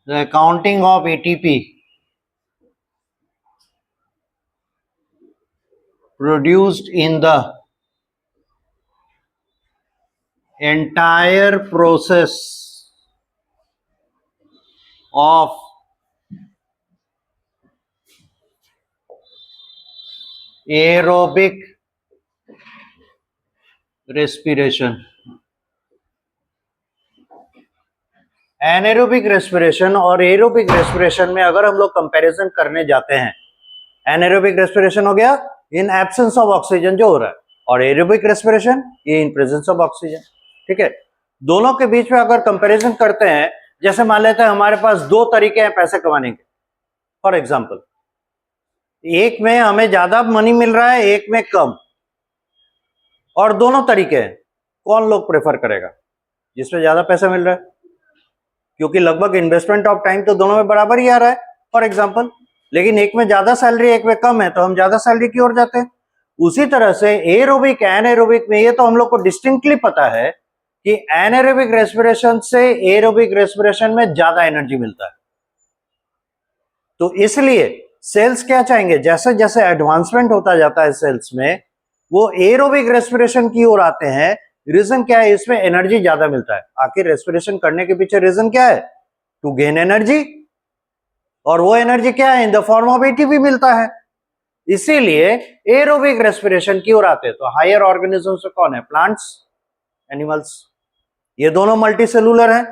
the accounting of ATP produced in the entire process of aerobic respiration. Anaerobic respiration और aerobic respiration में अगर हम लोग comparison करने जाते हैं, एनारोबिक रेस्पिरेशन हो गया इन एब्सेंस ऑफ ऑक्सीजन जो हो रहा है, और एरोबिक रेस्पिरेशन ये इन प्रेजेंस ऑफ ऑक्सीजन. ठीक है, दोनों के बीच में अगर कंपैरिजन करते हैं, जैसे मान लेते हैं हमारे पास दो तरीके हैं पैसे कमाने के. फॉर एग्जाम्पल, एक में हमें ज्यादा मनी मिल रहा है, एक में कम, और दोनों तरीके हैं. कौन लोग प्रेफर करेगा? जिसमें ज्यादा पैसा मिल रहा है, क्योंकि लगभग इन्वेस्टमेंट ऑफ टाइम तो दोनों में बराबर ही आ रहा है फॉर एग्जाम्पल. लेकिन एक में ज्यादा सैलरी एक में कम है, तो हम ज्यादा सैलरी की ओर जाते हैं. उसी तरह से एरोबिक एनारोबिक में ये तो हम लोग को डिस्टिंक्टली पता है कि एनारोबिक रेस्पिरेशन से एरोबिक रेस्पिरेशन में ज्यादा एनर्जी मिलता है. तो इसलिए सेल्स क्या चाहेंगे, जैसे जैसे एडवांसमेंट होता जाता है सेल्स में, वो एरोबिक रेस्पिरेशन की ओर आते हैं. रीजन क्या है? इसमें एनर्जी ज्यादा मिलता है. आखिर रेस्पिरेशन करने के पीछे रीजन क्या है? टू गेन एनर्जी, और वो एनर्जी क्या है? In the form of ATP मिलता है. इसीलिए एरोबिक रेस्पिरेशन की ओर आते हैं. तो हायर ऑर्गेनिजम्स में कौन है? Plants, animals. ये दोनों मल्टी सेलुलर हैं,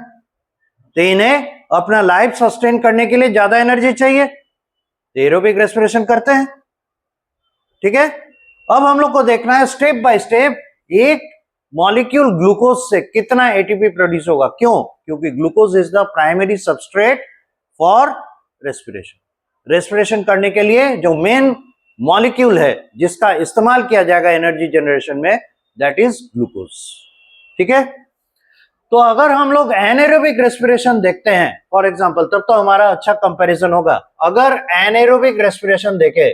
तो इन्हें अपना लाइफ सस्टेन करने के लिए ज्यादा एनर्जी चाहिए, तो एरोबिक रेस्पिरेशन करते हैं. ठीक है, अब हम लोग को देखना है स्टेप बाय स्टेप एक मॉलिक्यूल ग्लूकोज से कितना एटीपी प्रोड्यूस होगा. क्यों? क्योंकि glucose is the primary substrate for respiration. Respiration करने के लिए जो मेन मॉलिक्यूल है जिसका इस्तेमाल किया जाएगा एनर्जी जनरेशन में, दैट इज ग्लूकोज. ठीक है, तो अगर हम लोग एनारोबिक रेस्पिरेशन देखते हैं फॉर एग्जांपल, तब तो हमारा अच्छा कंपैरिजन होगा. अगर एनारोबिक रेस्पिरेशन देखे,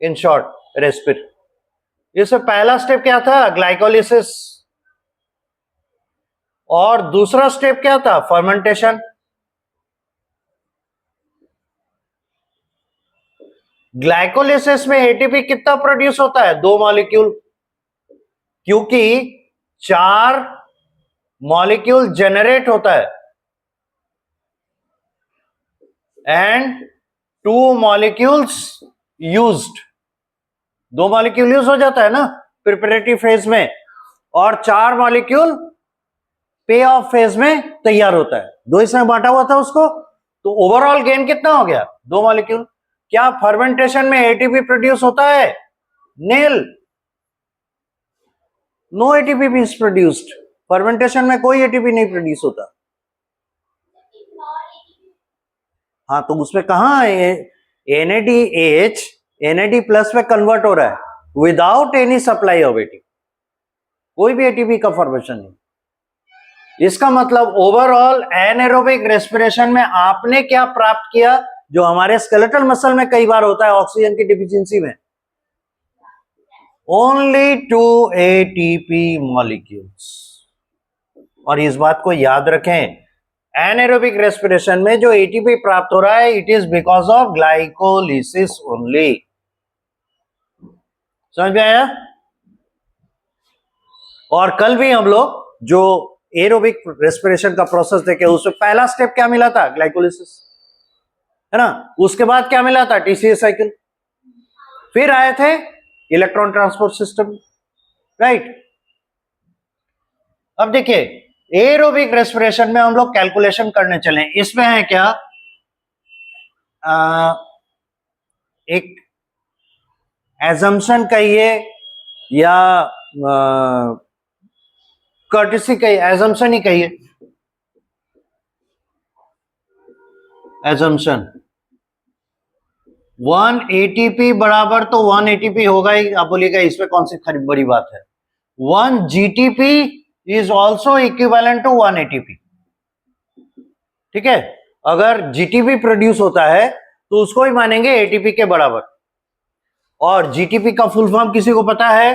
इन शॉर्ट रेस्पिर, इसमें पहला स्टेप क्या था? ग्लाइकोलिसिस. और दूसरा स्टेप क्या था? फर्मेंटेशन. ग्लाइकोलिसिस में एटीपी कितना प्रोड्यूस होता है? 2 मॉलिक्यूल, क्योंकि 4 मॉलिक्यूल जनरेट होता है and 2 molecules used. 2 molecule use हो जाता है ना प्रिपरेटरी फेज में, और 4 मॉलिक्यूल पे ऑफ फेज में तैयार होता है. 2 हिस्से में बांटा हुआ था उसको, तो ओवरऑल गेन कितना हो गया? 2 मॉलिक्यूल. क्या फर्मेंटेशन में एटीपी प्रोड्यूस होता है? Nil, no ATP is produced. Fermentation में कोई एटीपी नहीं प्रोड्यूस होता. हाँ, तो उसमें कहां NADH NAD प्लस में कन्वर्ट हो रहा है without any supply of ATP. कोई भी एटीपी का फॉर्मेशन नहीं. इसका मतलब ओवरऑल एनारोबिक रेस्पिरेशन में आपने क्या प्राप्त किया, जो हमारे स्केलेटल मसल में कई बार होता है ऑक्सीजन की डिफिशियंसी में? Only 2 ATP molecules. और इस बात को याद रखें, एनारोबिक रेस्पिरेशन में जो एटीपी प्राप्त हो रहा है, it is because of glycolysis only. समझ में आया? और कल भी हम लोग जो एरोबिक रेस्पिरेशन का प्रोसेस देखे, उसमें पहला स्टेप क्या मिला था? ग्लाइकोलिसिस, है ना. उसके बाद क्या मिला था? TCA cycle. फिर आए थे इलेक्ट्रॉन ट्रांसपोर्ट सिस्टम. राइट. अब देखिए, एरोबिक रेस्पिरेशन में हम लोग कैलकुलेशन करने चले. इसमें है क्या? एक एजम्पशन कहिए या कर्टिसी कहिए, एजम्पशन ही कहिए. एजम्पशन 1 ATP बराबर तो 1 ATP होगा ही. आप बोलिएगा इसमें कौन सी खरी बड़ी बात है? 1 GTP is also equivalent to 1 ATP. ठीक है, अगर GTP प्रोड्यूस होता है तो उसको ही मानेंगे ATP के बराबर. और GTP का फुल फॉर्म किसी को पता है?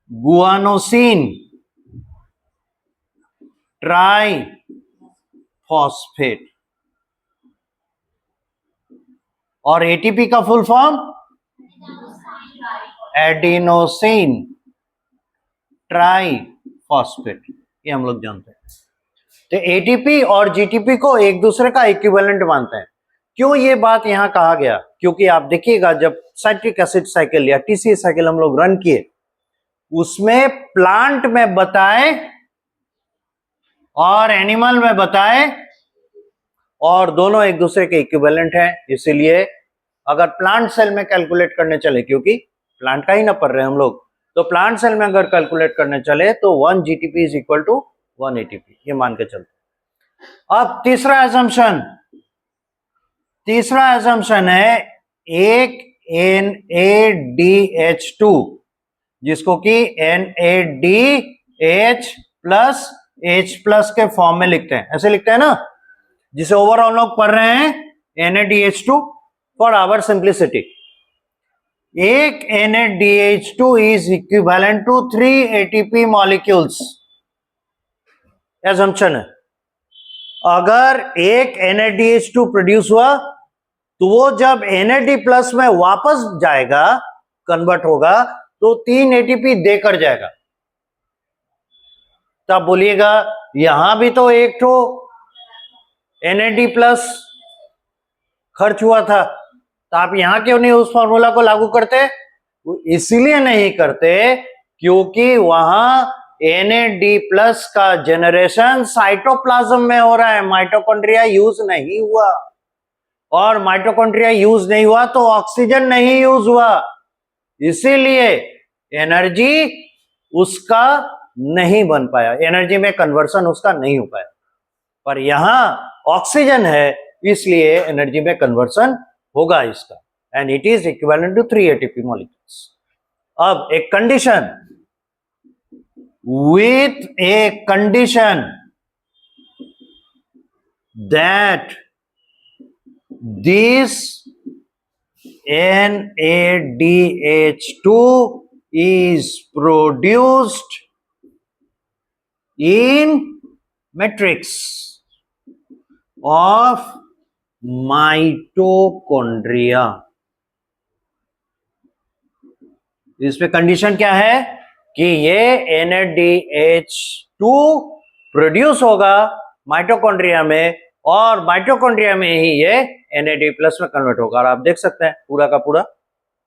Guanosine triphosphate. और एटीपी का फुल फॉर्म एडिनोसिन ट्राइफॉस्फेट, ये हम लोग जानते हैं। तो एटीपी और जीटीपी को एक दूसरे का इक्विवेलेंट मानते हैं। क्यों ये बात यहां कहा गया? क्योंकि आप देखिएगा जब साइट्रिक एसिड साइकिल या टीसीए साइकिल हम लोग रन किए, उसमें प्लांट में बताए और एनिमल में बताए, और दोनों एक दूसरे के इक्विवेलेंट हैं। इसीलिए अगर प्लांट सेल में कैलकुलेट करने चले, क्योंकि प्लांट का ही ना पढ़ रहे हैं हम लोग, तो प्लांट सेल में अगर कैलकुलेट करने चले तो 1 GTP is equal to 1 ATP, ये मान के चलते। अब तीसरा एजम्पशन है एक NADH2, जिसको कि NADH प्लस H प्लस के फॉर्म में लिखते हैं। ऐसे लिखते हैं ना, जिसे ओवरऑल लोग पढ़ रहे हैं NADH2 फॉर आवर सिंप्लिसिटी। एक NADH2 is equivalent to 3 ATP molecules. Assumption है अगर एक NADH2 प्रोड्यूस हुआ तो वो जब NAD प्लस में वापस जाएगा, कन्वर्ट होगा, तो 3 ATP देकर जाएगा। तब बोलिएगा यहां भी तो एक तो NAD प्लस खर्च हुआ था, तो आप यहां क्यों नहीं उस फॉर्मूला को लागू करते? इसीलिए नहीं करते क्योंकि वहां NAD प्लस का जेनरेशन साइटोप्लाज्म में हो रहा है, माइटोकॉन्ड्रिया यूज नहीं हुआ। और माइटोकॉन्ड्रिया यूज नहीं हुआ तो ऑक्सीजन नहीं यूज हुआ, इसीलिए एनर्जी उसका नहीं बन पाया, एनर्जी में कन्वर्सन उसका नहीं हो पाया। पर यहां ऑक्सीजन है, इसलिए एनर्जी में कन्वर्सन होगा इसका, and it is equivalent to 3 ATP molecules. अब एक condition, with a condition that this NADH2 is produced in matrix of mitochondria। इस पे कंडीशन क्या है कि ये NADH2 प्रोड्यूस होगा माइटोकॉन्ड्रिया में, और माइटोकॉन्ड्रिया में ही ये NAD प्लस में कन्वर्ट होगा। और आप देख सकते हैं पूरा का पूरा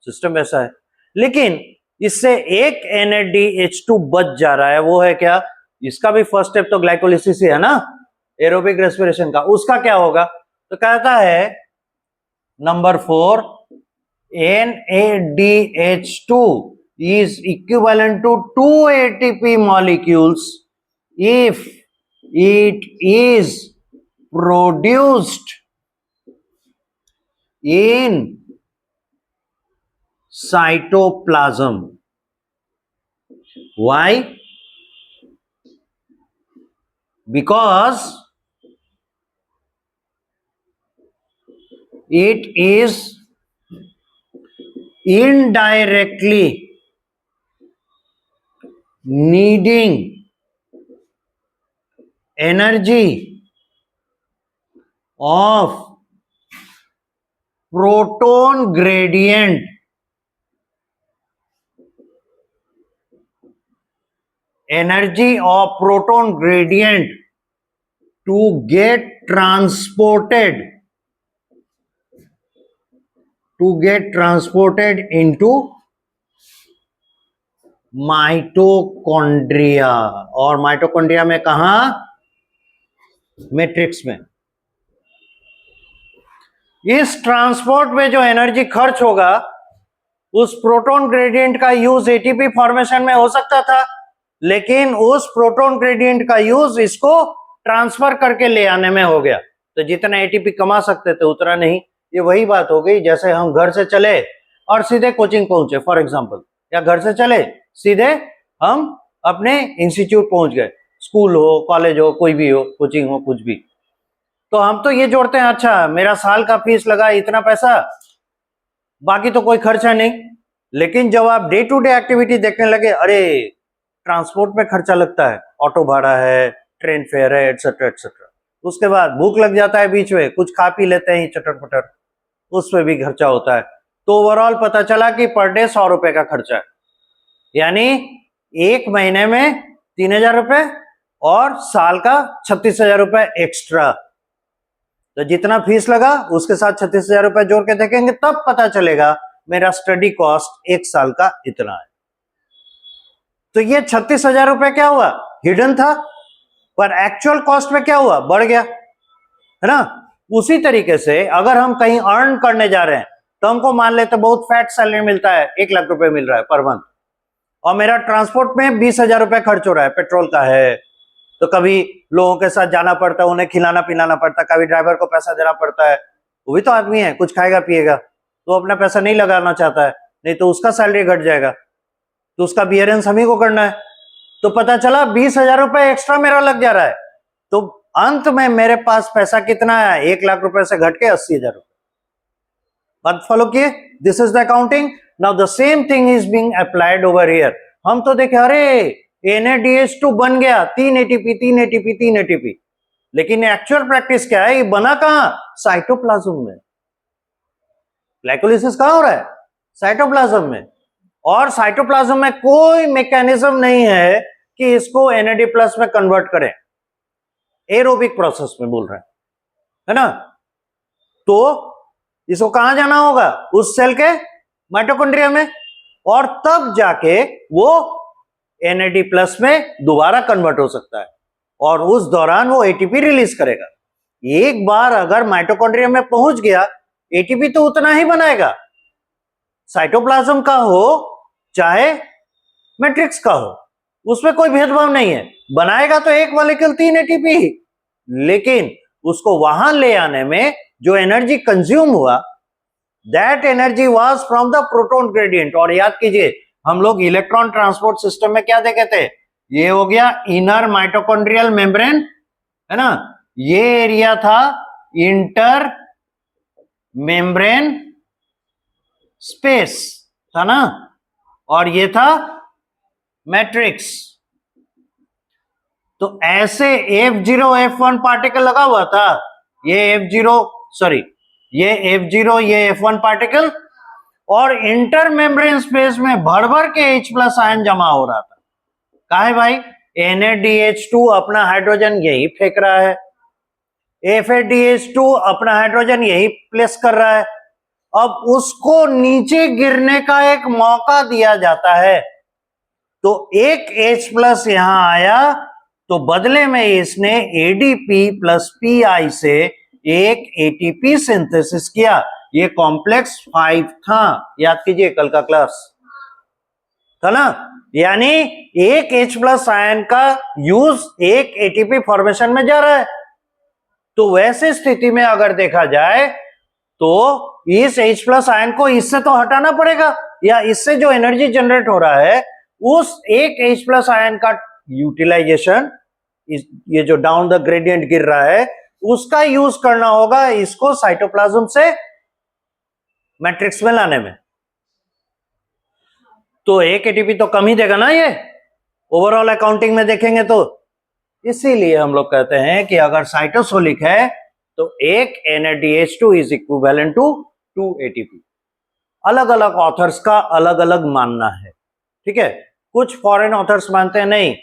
सिस्टम ऐसा है। लेकिन इससे एक NADH2 बच जा रहा है, वो है क्या? इसका भी फर्स्ट स्टेप तो ग्लाइकोलिसिस ही है ना, एरोबिक रेस्पिरेशन का। उसका क्या होगा? तो कहता है number 4, NADH2 is equivalent to 2 ATP molecules if it is produced in cytoplasm. Why? Because it is indirectly needing energy of proton gradient to get transported into mitochondria. और माइटोकॉन्ड्रिया में कहा? मैट्रिक्स में। इस ट्रांसपोर्ट में जो energy खर्च होगा, उस प्रोटॉन ग्रेडियंट का यूज एटीपी फॉर्मेशन में हो सकता था, लेकिन उस प्रोटॉन ग्रेडियंट का यूज इसको ट्रांसफर करके ले आने में हो गया। तो जितना एटीपी कमा सकते थे उतना नहीं। ये वही बात हो गई जैसे हम घर से चले और सीधे कोचिंग पहुंचे फॉर एग्जांपल, या घर से चले सीधे हम अपने इंस्टीट्यूट पहुंच गए, स्कूल हो, कॉलेज हो, कोई भी हो, कोचिंग हो, कुछ भी। तो हम तो ये जोड़ते हैं, अच्छा मेरा साल का फीस लगा इतना पैसा, बाकी तो कोई खर्चा नहीं, लेकिन जब आप डे टू डे एक्टिविटी देखने लगे, अरे ट्रांसपोर्ट में खर्चा लगता है, ऑटो भाड़ा है, ट्रेन फेयर है, एटसेट्रा एटसेट्रा, उसके बाद भूख लग जाता है, बीच में कुछ खा पी लेते हैं चटर पटर, उस पर भी खर्चा होता है। तो ओवरऑल पता चला कि पर डे 100 रुपए का खर्चा है, यानी एक महीने में 3,000 रुपए और साल का 36,000 रुपए एक्स्ट्रा। तो जितना फीस लगा उसके साथ 36,000 रुपए जोड़ के देखेंगे, तब पता चलेगा मेरा स्टडी कॉस्ट एक साल का इतना है। तो ये 36,000 रुपए क्या हुआ, हिडन था, पर एक्चुअल कॉस्ट में क्या हुआ, बढ़ गया, है ना। उसी तरीके से अगर हम कहीं अर्न करने जा रहे हैं, तो हमको मान लेते बहुत फैट सैलरी मिलता है, 1 लाख रुपए मिल रहा है पर मंथ, और मेरा ट्रांसपोर्ट में 20,000 रुपए खर्च हो रहा है, पेट्रोल का है, तो कभी लोगों के साथ जाना पड़ता है, उन्हें खिलाना पिलाना पड़ता है, कभी ड्राइवर को पैसा देना पड़ता है, वो भी तो आदमी है, कुछ खाएगा पिएगा, तो अपना पैसा नहीं लगाना चाहता है, नहीं तो उसका सैलरी घट जाएगा, तो उसका बियरेंस हम ही को करना है। तो पता चला 20,000 रुपए एक्स्ट्रा मेरा लग जा रहा है, तो अंत में मेरे पास पैसा कितना है, 1 लाख रुपए से घट के 80,000 रुपए। बात फॉलो किए, this is the accounting. Now the same thing is being applied over here. हम तो देखे, अरे NADH2 बन गया, 3 ATP 3 ATP 3 ATP, लेकिन एक्चुअल प्रैक्टिस क्या है, ये बना कहां, साइटोप्लाज्म में। ग्लाइकोलिसिस कहां हो रहा है, साइटोप्लाज्म में, और साइटोप्लाज्म में कोई मैकेनिज्म नहीं है कि इसको NAD+ में कन्वर्ट करें, एरोबिक प्रोसेस में बोल रहे हैं, है ना। तो इसको कहां जाना होगा, उस सेल के माइटोकॉन्ड्रिया में, और तब जाके वो NAD+ में दोबारा कन्वर्ट हो सकता है, और उस दौरान वो ATP रिलीज करेगा। एक बार अगर माइटोकॉन्ड्रिया में पहुंच गया, ATP तो उतना ही बनाएगा, साइटोप्लाज्म का हो चाहे मैट्रिक्स का हो, उसमें कोई भेदभाव नहीं है, बनाएगा तो एक मॉलिक्यूल 3 ATP ही, लेकिन उसको वहां ले आने में जो एनर्जी कंज्यूम हुआ, that energy was from the proton gradient. और याद कीजिए, हम लोग इलेक्ट्रॉन ट्रांसपोर्ट सिस्टम में क्या देखे थे, ये हो गया इनर माइटोकॉन्ड्रियल मेम्ब्रेन, है ना, ये एरिया था इंटर मेम्ब्रेन स्पेस था ना, और ये था मैट्रिक्स। तो ऐसे F0 F1 पार्टिकल लगा हुआ था, ये F0 ये F1 पार्टिकल, और इंटर मेम्ब्रेन स्पेस में भर भर के H+ आयन जमा हो रहा था। काहे भाई, NADH2 अपना हाइड्रोजन यही फेंक रहा है, FADH2 अपना हाइड्रोजन यही प्लेस कर रहा है, अब उसको नीचे गिरने का एक मौका दिया जाता है, तो एक H+ यहां आया, तो बदले में इसने ADP + PI से एक ATP सिंथेसिस किया। ये कॉम्प्लेक्स 5 था, याद कीजिए कल का क्लास था ना, यानी एक H+ आयन का यूज एक ATP फॉर्मेशन में जा रहा है। तो वैसे स्थिति में अगर देखा जाए, तो इस H+ आयन को इससे तो हटाना पड़ेगा, या इससे जो एनर्जी जनरेट हो रहा है, उस एक H+ आयन का यूटिलाइजेशन, ये जो डाउन द ग्रेडियंट गिर रहा है, उसका यूज करना होगा इसको साइटोप्लाज्म से मैट्रिक्स में लाने में। तो एक ATP तो कम ही देगा ना ये, ओवरऑल अकाउंटिंग में देखेंगे तो। इसीलिए हम लोग कहते हैं कि अगर साइटोसोलिक है तो एक NADH2 is equivalent to 2 ATP। अलग अलग ऑथर्स का अलग अलग मानना है, ठीक है। कुछ फॉरेन ऑथर्स मानते हैं नहीं,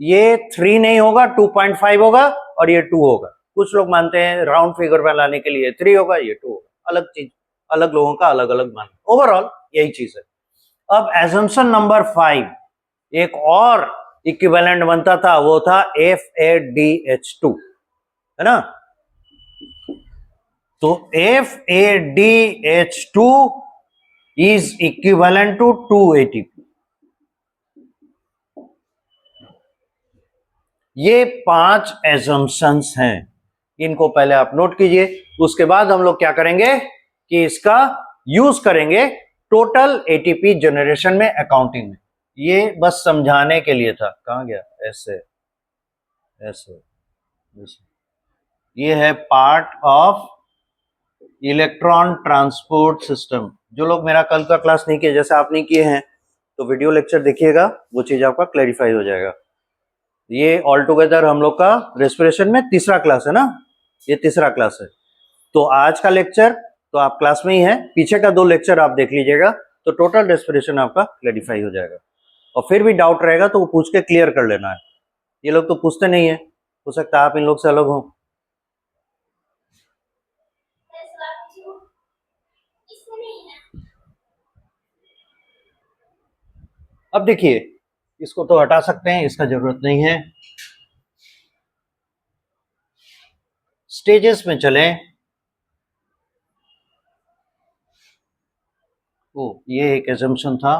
ये 3 नहीं होगा, 2.5 होगा, और ये 2 होगा। कुछ लोग मानते हैं राउंड फिगर में लाने के लिए 3 होगा, ये 2 होगा। अलग चीज, अलग लोगों का अलग अलग मानना, ओवरऑल यही चीज है। अब एजम्पशन नंबर 5, एक और इक्विवेलेंट बनता था, वो था FADH2, है ना। तो FADH2 is equivalent to 2 ATP। ये 5 एजम्पशंस हैं, इनको पहले आप नोट कीजिए। उसके बाद हम लोग क्या करेंगे कि इसका यूज करेंगे टोटल ATP जनरेशन में, अकाउंटिंग में। ये बस समझाने के लिए था। कहां गया, ऐसे ऐसे, ये है part of electron transport system. जो लोग मेरा कल का क्लास नहीं किए, जैसे आप नहीं किए हैं, तो वीडियो लेक्चर देखिएगा, वो चीज आपका क्लैरिफाई हो जाएगा। ये ऑल टुगेदर हम लोग का रेस्पिरेशन में तीसरा क्लास है ना, ये तीसरा क्लास है। तो आज का लेक्चर तो आप क्लास में ही है, पीछे का 2 लेक्चर आप देख लीजिएगा, तो टोटल रेस्पिरेशन आपका क्लैरिफाई हो जाएगा। और फिर भी डाउट रहेगा तो वो पूछ के क्लियर कर लेना है। ये लोग तो पूछते नहीं है, हो सकता है आप इन लोग से अलग हो। अब देखिए, इसको तो हटा सकते हैं, इसका जरूरत नहीं है। स्टेजेस में चलें। ओ, ये एक एजम्पशन था।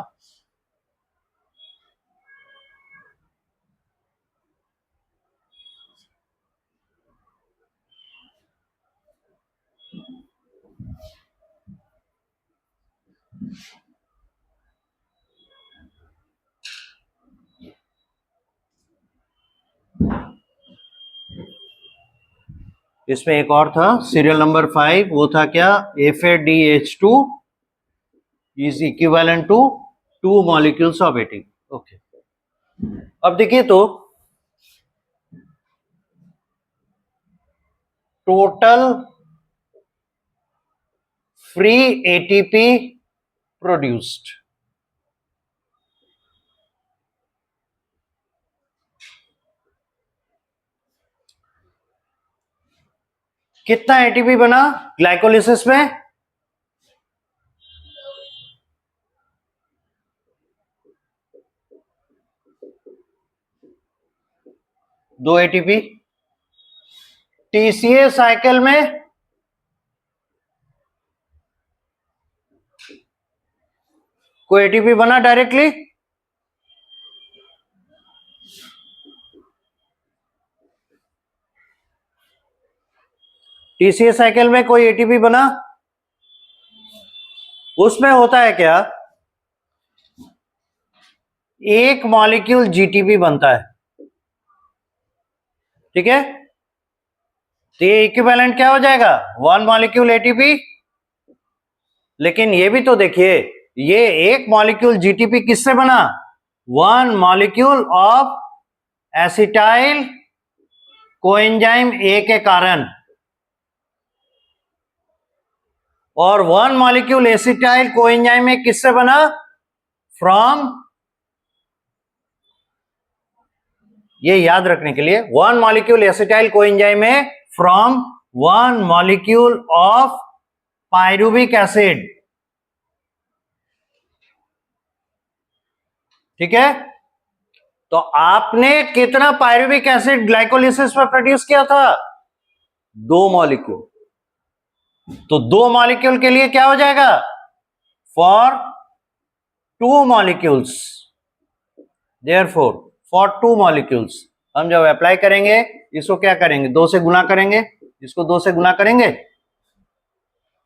इसमें एक और था, सीरियल नंबर 5, वो था क्या, FADH2 is equivalent to 2 molecules of ATP। Okay, अब देखिए तो टोटल फ्री ATP प्रोड्यूस्ड, कितना ATP बना ग्लाइकोलिसिस में? 2 ATP। TCA साइकिल में कोई ATP बना डायरेक्टली? TCA साइकिल में कोई ATP बना? उसमें होता है क्या, एक मॉलिक्यूल GTP बनता है, ठीक है? तो ये इक्विवेलेंट क्या हो जाएगा, 1 मॉलिक्यूल ATP। लेकिन ये भी तो देखिए, ये एक मॉलिक्यूल GTP किससे बना, 1 molecule of acetyl coenzyme A के कारण, और 1 मॉलिक्यूल एसिटाइल कोएंजाइम A किससे बना, फ्रॉम, ये याद रखने के लिए, 1 molecule acetyl coenzyme A from 1 molecule of pyruvic acid, ठीक है? तो आपने कितना पायरुविक एसिड ग्लाइकोलिसिस में प्रोड्यूस किया था, 2 मॉलिक्यूल। तो 2 मॉलिक्यूल के लिए क्या हो जाएगा, for 2 molecules, therefore for 2 molecules हम जब अप्लाई करेंगे, इसको क्या करेंगे, 2 से गुना करेंगे, इसको 2 से गुना करेंगे,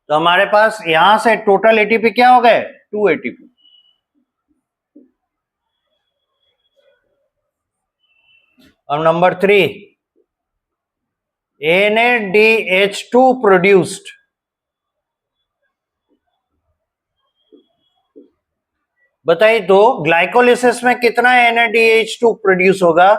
तो हमारे पास यहां से टोटल ATP क्या हो गए, 2 ATP। अब नंबर 3, NADH2 प्रोड्यूस्ड। बताइए तो ग्लाइकोलिसिस में कितना NADH2 प्रोड्यूस होगा,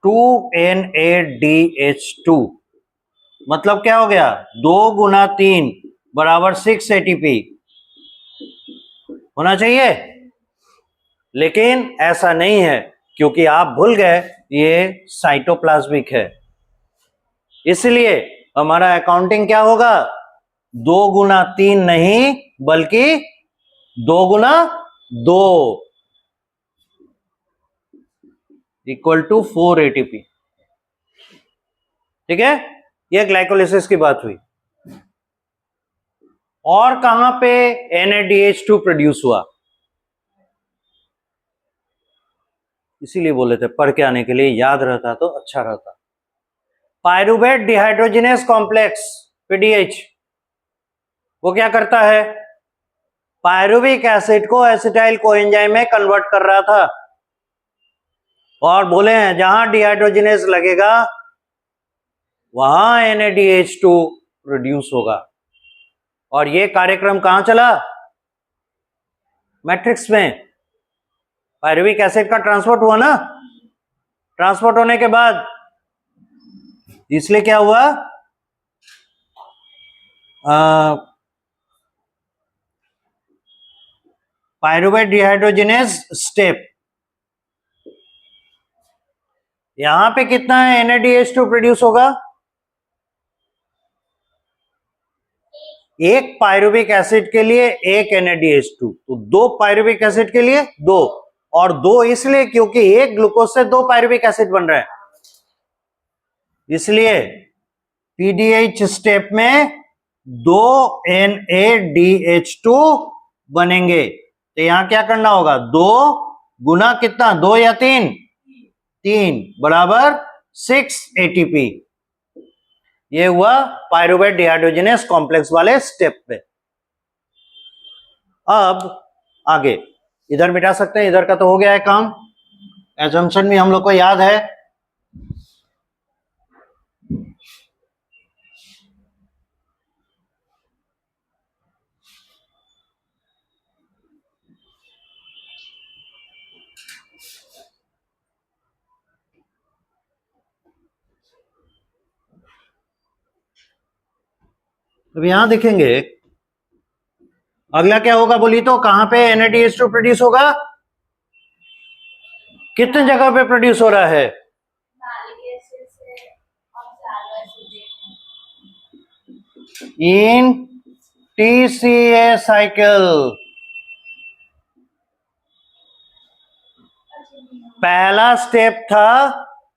2 NADH2। मतलब क्या हो गया, 2 गुना 3 बराबर 6 ATP होना चाहिए। लेकिन ऐसा नहीं है, क्योंकि आप भूल गए ये साइटोप्लाज्मिक है, इसलिए हमारा अकाउंटिंग क्या होगा, 2 गुना 3 नहीं, बल्कि 2 गुना 2 इक्वल टू 4 ATP, ठीक है? यह ग्लाइकोलिसिस की बात हुई। और कहां पे NADH2 प्रोड्यूस हुआ, इसीलिए बोले थे पढ़ के आने के लिए, याद रहता तो अच्छा रहता। पायरुवेट डिहाइड्रोजिनेस कॉम्प्लेक्स PDH, वो क्या करता है, पायरुविक एसिड को एसिटाइल कोएंजाइम में कन्वर्ट कर रहा था और बोले हैं जहां डिहाइड्रोजिनेज लगेगा वहां NADH2 प्रोड्यूस होगा। और ये कार्यक्रम कहां चला? मैट्रिक्स में। पायरुविक एसिड का ट्रांसपोर्ट हुआ ना, ट्रांसपोर्ट होने के बाद इसलिए क्या हुआ, पायरुवेट डिहाइड्रोजिनेज स्टेप। यहां पे कितना है NADH2 प्रोड्यूस होगा? एक पायरुविक एसिड के लिए एक NADH2, तो दो पायरुविक एसिड के लिए दो, और दो इसलिए क्योंकि एक ग्लूकोज से दो पायरुविक एसिड बन रहे हैं, इसलिए PDH स्टेप में दो NADH2 बनेंगे। तो यहां क्या करना होगा, दो गुना कितना, दो या तीन, तीन बराबर 6 ATP। ये हुआ पायरुवेट डिहाइड्रोजिनेज कॉम्प्लेक्स वाले स्टेप पे। अब आगे इधर मिटा सकते हैं, इधर का तो हो गया है काम, एजम्पशन भी हम लोग को याद है। अब यहां देखेंगे अगला क्या होगा बोली तो, कहां पे NADH2 प्रोड्यूस होगा, कितने जगह पे प्रोड्यूस हो रहा है, इन TCA साइकिल। पहला स्टेप था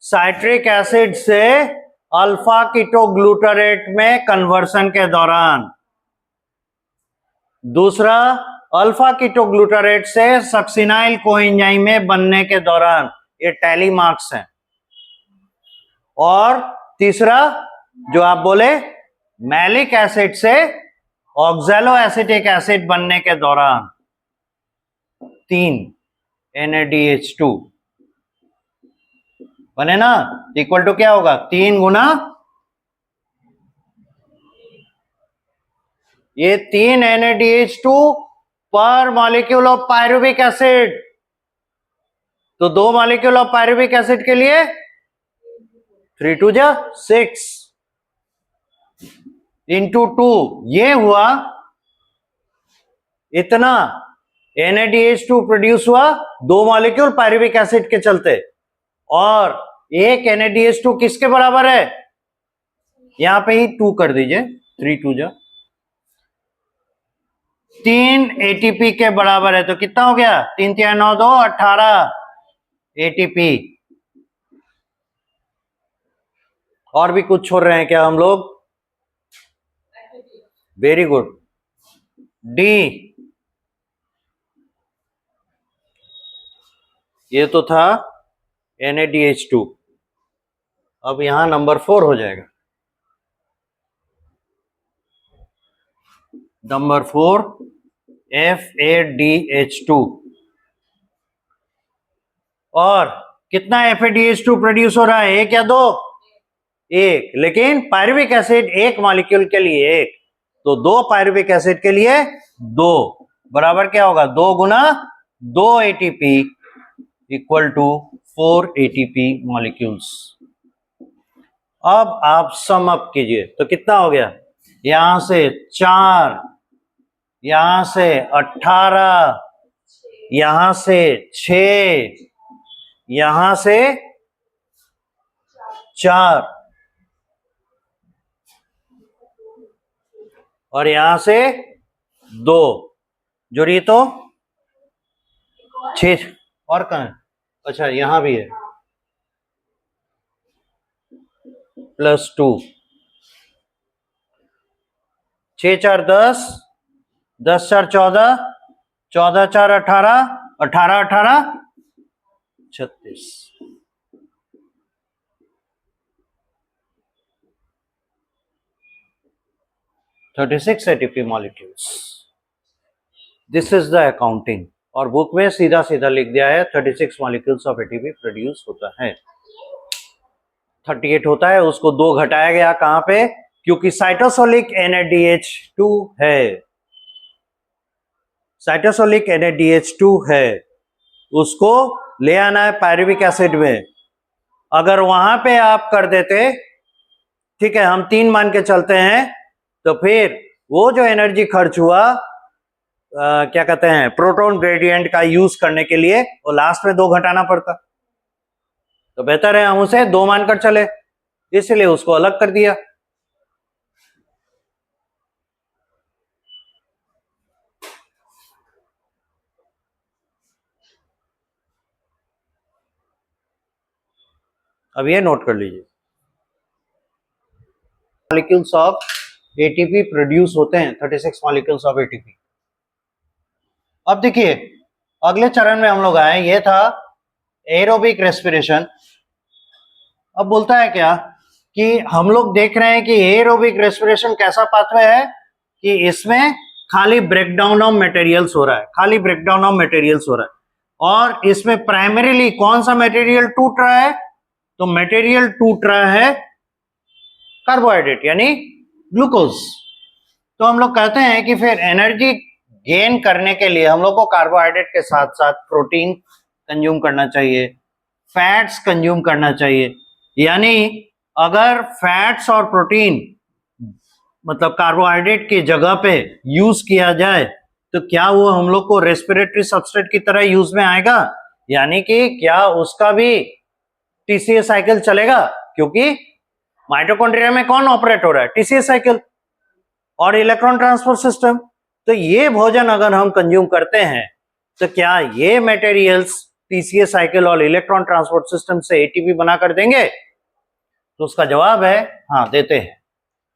साइट्रिक एसिड से अल्फा कीटोग्लूटारेट में कन्वर्सन के दौरान, दूसरा अल्फा कीटोग्लूटारेट से सक्सिनाइल कोएंजाइम में बनने के दौरान, ये टैली मार्क्स हैं, और तीसरा जो आप बोले मैलिक एसिड से ऑक्सैलो एसिटिक एसिड बनने के दौरान, तीन NADH2 बने ना, इक्वल टू क्या होगा, तीन गुना ये तीन NADH2 पर मॉलिक्यूल ऑफ पायरुविक एसिड। तो दो मॉलिक्यूल ऑफ पायरुविक एसिड के लिए 3 2 जा 6 इंटू 2, ये हुआ इतना NADH2 प्रोड्यूस हुआ दो मॉलिक्यूल पायरुविक एसिड के चलते। और एक NADH2 किसके बराबर है, यहां पे ही 2 कर दीजिए, 3 2 जा 3 ATP के बराबर है। तो कितना हो गया, 3 3 9 2 18 ATP। और भी कुछ छोड़ रहे हैं क्या हम लोग, वेरी गुड, D, ये तो था NADH2। अब यहां नंबर 4 हो जाएगा, नंबर 4 FADH2। और कितना FADH2 प्रोड्यूस हो रहा है, एक या दो, एक, लेकिन पायरुविक एसिड एक मॉलिक्यूल के लिए एक, तो दो पायरुविक एसिड के लिए दो, बराबर क्या होगा, दो गुना 2 ATP equal to 4 ATP molecules. अब आप सम अप कीजिए तो कितना हो गया, यहां से 4, यहां से 18, यहां से 6, यहां से 4, और यहां से 2 जोड़िए तो 6, और कहां है, अच्छा यहां भी है, +2, 6 4 10, 10 4 14, 14 4 18, 18 18 36, 36 ATP molecules। This is the accounting. और बुक में सीधा सीधा लिख दिया है 36 मॉलिक्यूल्स ऑफ एटीपी प्रोड्यूस होता है। 38 होता है, उसको 2 घटाया गया, कहां पे? क्योंकि साइटोसोलिक NADH2 है, साइटोसोलिक NADH2 है, उसको ले आना है पायरुविक एसिड में। अगर वहां पे आप कर देते, ठीक है, हम 3 मान के चलते हैं, तो फिर वो जो एनर्जी खर्च हुआ क्या कहते हैं, प्रोटॉन ग्रेडियंट का यूज करने के लिए, वो लास्ट में 2 घटाना पड़ता। तो बेहतर है हम उसे 2 मानकर चले, इसलिए उसको अलग कर दिया। अब ये नोट कर लीजिए, मॉलिक्यूल्स ऑफ एटीपी प्रोड्यूस होते हैं, 36 मॉलिक्यूल्स ऑफ एटीपी। अब देखिए अगले चरण में हम लोग आए, ये था एरोबिक रेस्पिरेशन। अब बोलता है क्या कि हम लोग देख रहे हैं कि एरोबिक रेस्पिरेशन कैसा पाथवे है कि इसमें खाली ब्रेकडाउन ऑफ मटेरियल्स हो रहा है, खाली ब्रेकडाउन ऑफ मटेरियल्स हो रहा है। और इसमें प्राइमरीली कौन सा मटेरियल टूट रहा है? तो मटेरियल टूट रहा है कार्बोहाइड्रेट यानी ग्लूकोज। तो हम लोग कहते हैं कि फिर एनर्जी गेन करने के लिए हम लोग को कार्बोहाइड्रेट के साथ साथ प्रोटीन कंज्यूम करना चाहिए, फैट्स कंज्यूम करना चाहिए। यानी अगर फैट्स और प्रोटीन मतलब कार्बोहाइड्रेट की जगह पे यूज किया जाए तो क्या वो हम लोग को रेस्पिरेटरी सबस्ट्रेट की तरह यूज में आएगा? यानी कि क्या उसका भी टीसीए साइकिल चलेगा? क्योंकि माइटोकॉन्ड्रिया में कौन ऑपरेट हो रहा है? टीसीए साइकिल और इलेक्ट्रॉन ट्रांसफर सिस्टम। तो ये भोजन अगर हम कंज्यूम करते हैं तो क्या ये मटेरियल्स टीसीए साइकिल और इलेक्ट्रॉन ट्रांसपोर्ट सिस्टम से एटीपी बना कर देंगे? तो उसका जवाब है हाँ, देते हैं।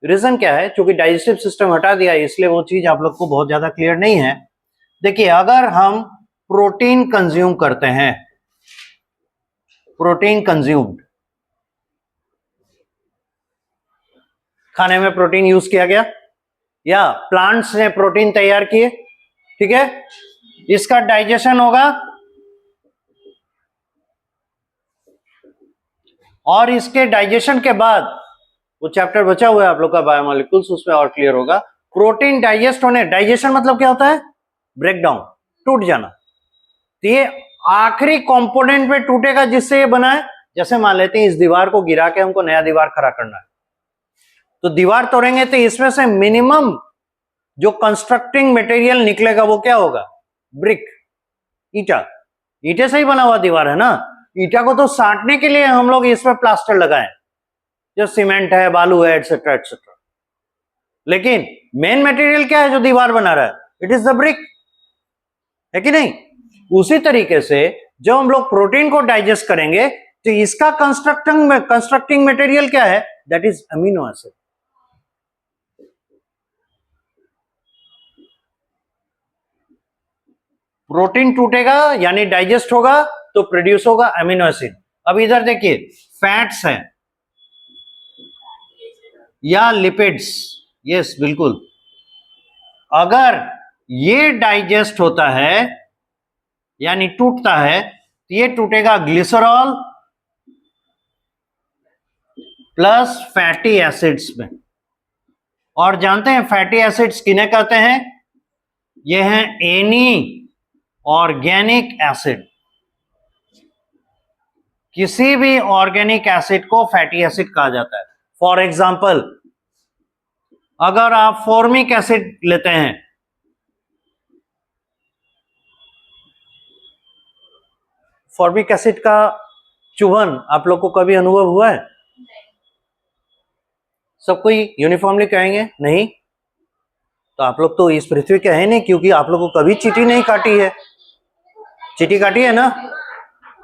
रीजन क्या है? क्योंकि डाइजेस्टिव सिस्टम हटा दिया, इसलिए वो चीज आप लोग को बहुत ज्यादा क्लियर नहीं है। देखिए अगर हम प्रोटीन कंज्यूम करते हैं, प्रोटीन कंज्यूम्ड, खाने में प्रोटीन यूज किया गया या प्लांट्स ने प्रोटीन तैयार किए, ठीक है, इसका डाइजेशन होगा और इसके डाइजेशन के बाद वो चैप्टर बचा हुआ है आप लोग का बायोमोलिक्यूल्स, उसमें और क्लियर होगा। प्रोटीन डाइजेस्ट होने, डाइजेशन मतलब क्या होता है? ब्रेकडाउन, टूट जाना। तो ये आखिरी कंपोनेंट में टूटेगा जिससे ये बना है। जैसे मान लेते हैं इस दीवार को गिरा के हमको नया दीवार खड़ा करना है, तो दीवार तोड़ेंगे तो इसमें से मिनिमम जो कंस्ट्रक्टिंग मटेरियल निकलेगा वो क्या होगा? ब्रिक, ईटा। ईटे से ही बना हुआ दीवार है ना। ईटा को तो साटने के लिए हम लोग इसमें प्लास्टर लगाए, जो सीमेंट है, बालू है, एटसेट्रा एटसेट्रा। लेकिन मेन मटेरियल क्या है जो दीवार बना रहा है? इट इज द ब्रिक, है कि नहीं? उसी तरीके से जब हम लोग प्रोटीन को डाइजेस्ट करेंगे तो इसका कंस्ट्रक्टिंग मटेरियल क्या है? That is amino acid. Protein टूटेगा यानी डाइजेस्ट होगा तो प्रोड्यूस होगा अमीनो एसिड। अब इधर देखिए फैट्स हैं या लिपिड्स, यस बिल्कुल। अगर ये डाइजेस्ट होता है यानी टूटता है तो ये टूटेगा ग्लिसरॉल प्लस फैटी एसिड्स में। और जानते हैं फैटी एसिड्स किन्हें कहते हैं? ये हैं एनी ऑर्गेनिक एसिड। किसी भी ऑर्गेनिक एसिड को फैटी एसिड कहा जाता है। फॉर एग्जाम्पल अगर आप फॉर्मिक एसिड लेते हैं, फॉर्मिक एसिड का चुभन आप लोग को कभी अनुभव हुआ है? सब कोई यूनिफॉर्मली कहेंगे नहीं, तो आप लोग तो इस पृथ्वी के हैं नहीं, क्योंकि आप लोग को कभी चींटी नहीं काटी है। चींटी काटी है ना,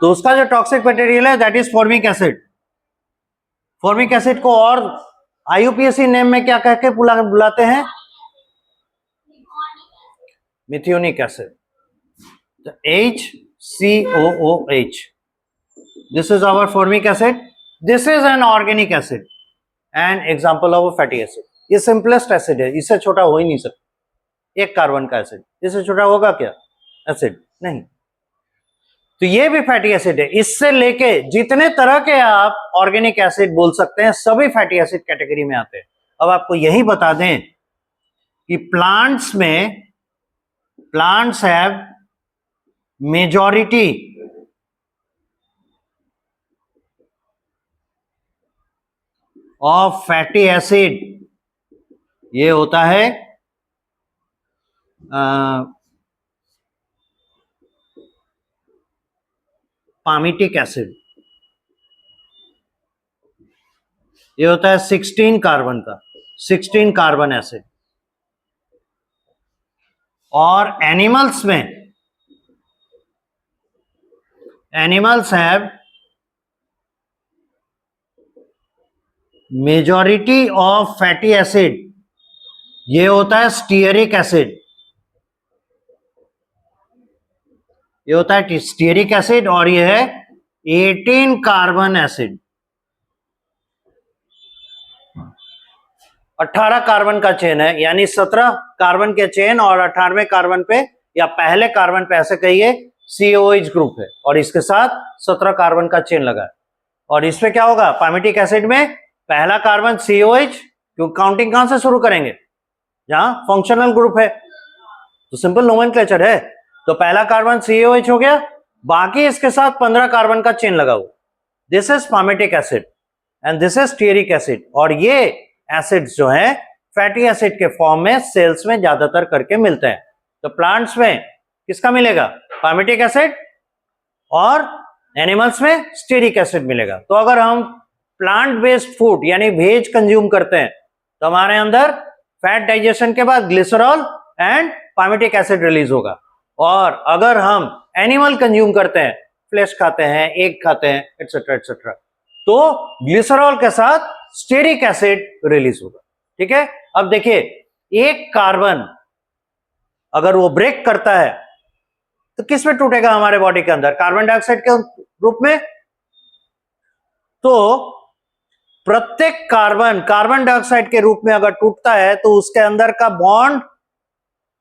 तो उसका जो टॉक्सिक मटेरियल है that is formic acid. Formic acid को और आईयूपीएसी नेम में क्या कह के बुलाते हैं? Methanoic acid, HCOOH। This is our formic acid, this is an organic acid and example of fatty acid. ये सिंपलेस्ट एसिड है, इससे छोटा हो ही नहीं सकता। एक कार्बन का एसिड, इससे छोटा होगा क्या एसिड? नहीं। तो ये भी फैटी एसिड है। इससे लेके जितने तरह के आप ऑर्गेनिक एसिड बोल सकते हैं सभी फैटी एसिड कैटेगरी में आते हैं। अब आपको यही बता दें कि plants have majority of fatty acid, ये होता है पामिटिक एसिड। ये होता है 16 कार्बन का, 16 कार्बन एसिड। और animals have majority of fatty acid, ये होता है स्टीयरिक एसिड। ये होता है स्टीयरिक एसिड और ये है 18 कार्बन एसिड। 18 कार्बन का चेन है, यानी 17 कार्बन के चेन और 18वें कार्बन पे या पहले कार्बन पे ऐसे कहिए COH ग्रुप है और इसके साथ 17 कार्बन का चेन लगा है। और इसमें क्या होगा पामिटिक एसिड में? पहला कार्बन COH, क्योंकि काउंटिंग कहां से शुरू करेंगे? जहां फंक्शनल ग्रुप है, तो सिंपल नोमेनक्लेचर है। तो पहला कार्बन COH हो गया, बाकी इसके साथ 15 कार्बन का चेन लगा हुआ। This is palmitic acid and this is stearic acid. और ये एसिड्स जो है फैटी एसिड के फॉर्म में सेल्स में ज्यादातर करके मिलते हैं। तो प्लांट्स में किसका मिलेगा? पामिटिक एसिड, और एनिमल्स में स्टीयरिक एसिड मिलेगा। तो अगर हम प्लांट बेस्ड फूड यानी वेज कंज्यूम करते हैं तो हमारे अंदर फैट डाइजेशन के बाद glycerol and palmitic acid release होगा। और अगर हम एनिमल कंज्यूम करते हैं, फ्लेश खाते हैं, एग खाते हैं, एटसेट्रा एटसेट्रा, तो ग्लिसरॉल के साथ स्टीयरिक एसिड रिलीज होगा। ठीक है। अब देखिए, एक कार्बन अगर वो ब्रेक करता है तो किस में टूटेगा हमारे बॉडी के अंदर? कार्बन डाइऑक्साइड के रूप में। तो प्रत्येक कार्बन डाइऑक्साइड के रूप में अगर टूटता है तो उसके अंदर का बॉन्ड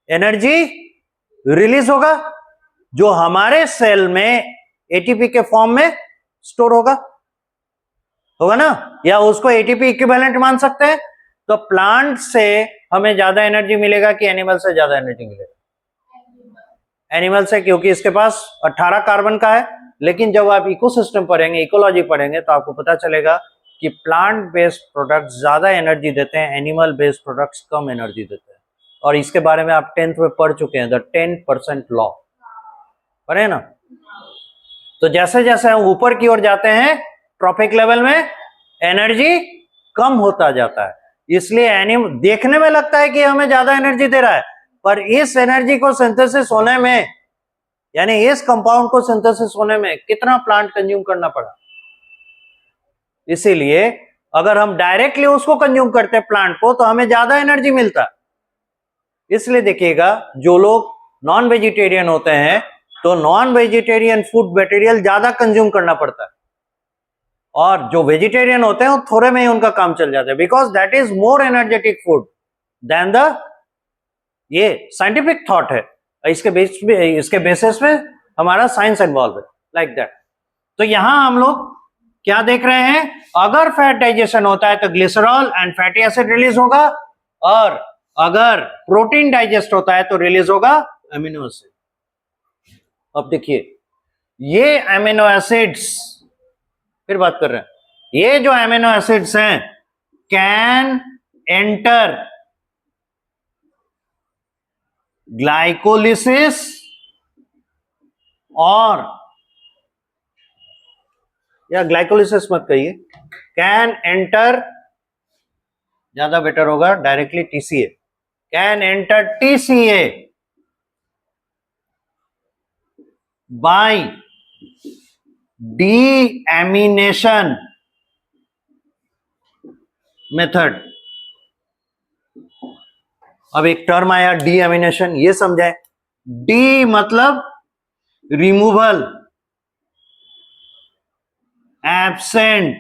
एनर्जी रिलीज होगा, जो हमारे सेल में एटीपी के फॉर्म में स्टोर होगा ना, या उसको एटीपी इक्विवेलेंट मान सकते हैं। तो प्लांट से हमें ज्यादा एनर्जी मिलेगा कि एनिमल से ज्यादा एनर्जी मिलेगा? एनिमल से, क्योंकि इसके पास 18 कार्बन का है। लेकिन जब आप इकोसिस्टम पढ़ेंगे, इकोलॉजी पढ़ेंगे, तो आपको पता चलेगा कि प्लांट बेस्ड प्रोडक्ट्स ज्यादा एनर्जी देते हैं, एनिमल बेस्ड प्रोडक्ट्स कम एनर्जी देते हैं। और इसके बारे में आप 10th में पढ़ चुके हैं, द 10% लॉ, पढ़े ना? तो जैसे जैसे हम ऊपर की ओर जाते हैं ट्रॉपिक लेवल में एनर्जी कम होता जाता है। इसलिए एनिमल देखने में लगता है कि हमें ज्यादा एनर्जी दे रहा है, पर इस एनर्जी को सिंथेसिस होने में, यानी इस कंपाउंड को सिंथेसिस होने में कितना प्लांट कंज्यूम करना पड़ा। इसीलिए अगर हम डायरेक्टली उसको कंज्यूम करते हैं प्लांट को, तो हमें ज्यादा एनर्जी मिलता है। इसलिए देखिएगा, जो लोग नॉन वेजिटेरियन होते हैं तो नॉन वेजिटेरियन फूड मटेरियल ज्यादा कंज्यूम करना पड़ता है, और जो वेजिटेरियन होते हैं वो थोड़े में ही उनका काम चल जाता है, because that is more energetic food than the, ये साइंटिफिक थॉट है, इसके बेसिस में हमारा साइंस इन्वॉल्व है, लाइक दैट। तो यहां हम लोग क्या देख रहे हैं? अगर फैट डाइजेशन होता है तो glycerol and fatty acid release होगा, और अगर प्रोटीन डाइजेस्ट होता है तो रिलीज होगा अमीनो एसिड। अब देखिए, ये अमीनो एसिड्स, फिर बात कर रहे हैं, ये जो अमीनो एसिड्स हैं कैन एंटर ग्लाइकोलिसिस और, या ग्लाइकोलिसिस मत कहिए, कैन एंटर, ज्यादा बेटर होगा directly TCA, can enter TCA by deamination method. अब एक टर्म आया डीएमिनेशन, ये समझाए। डी मतलब removal, absent,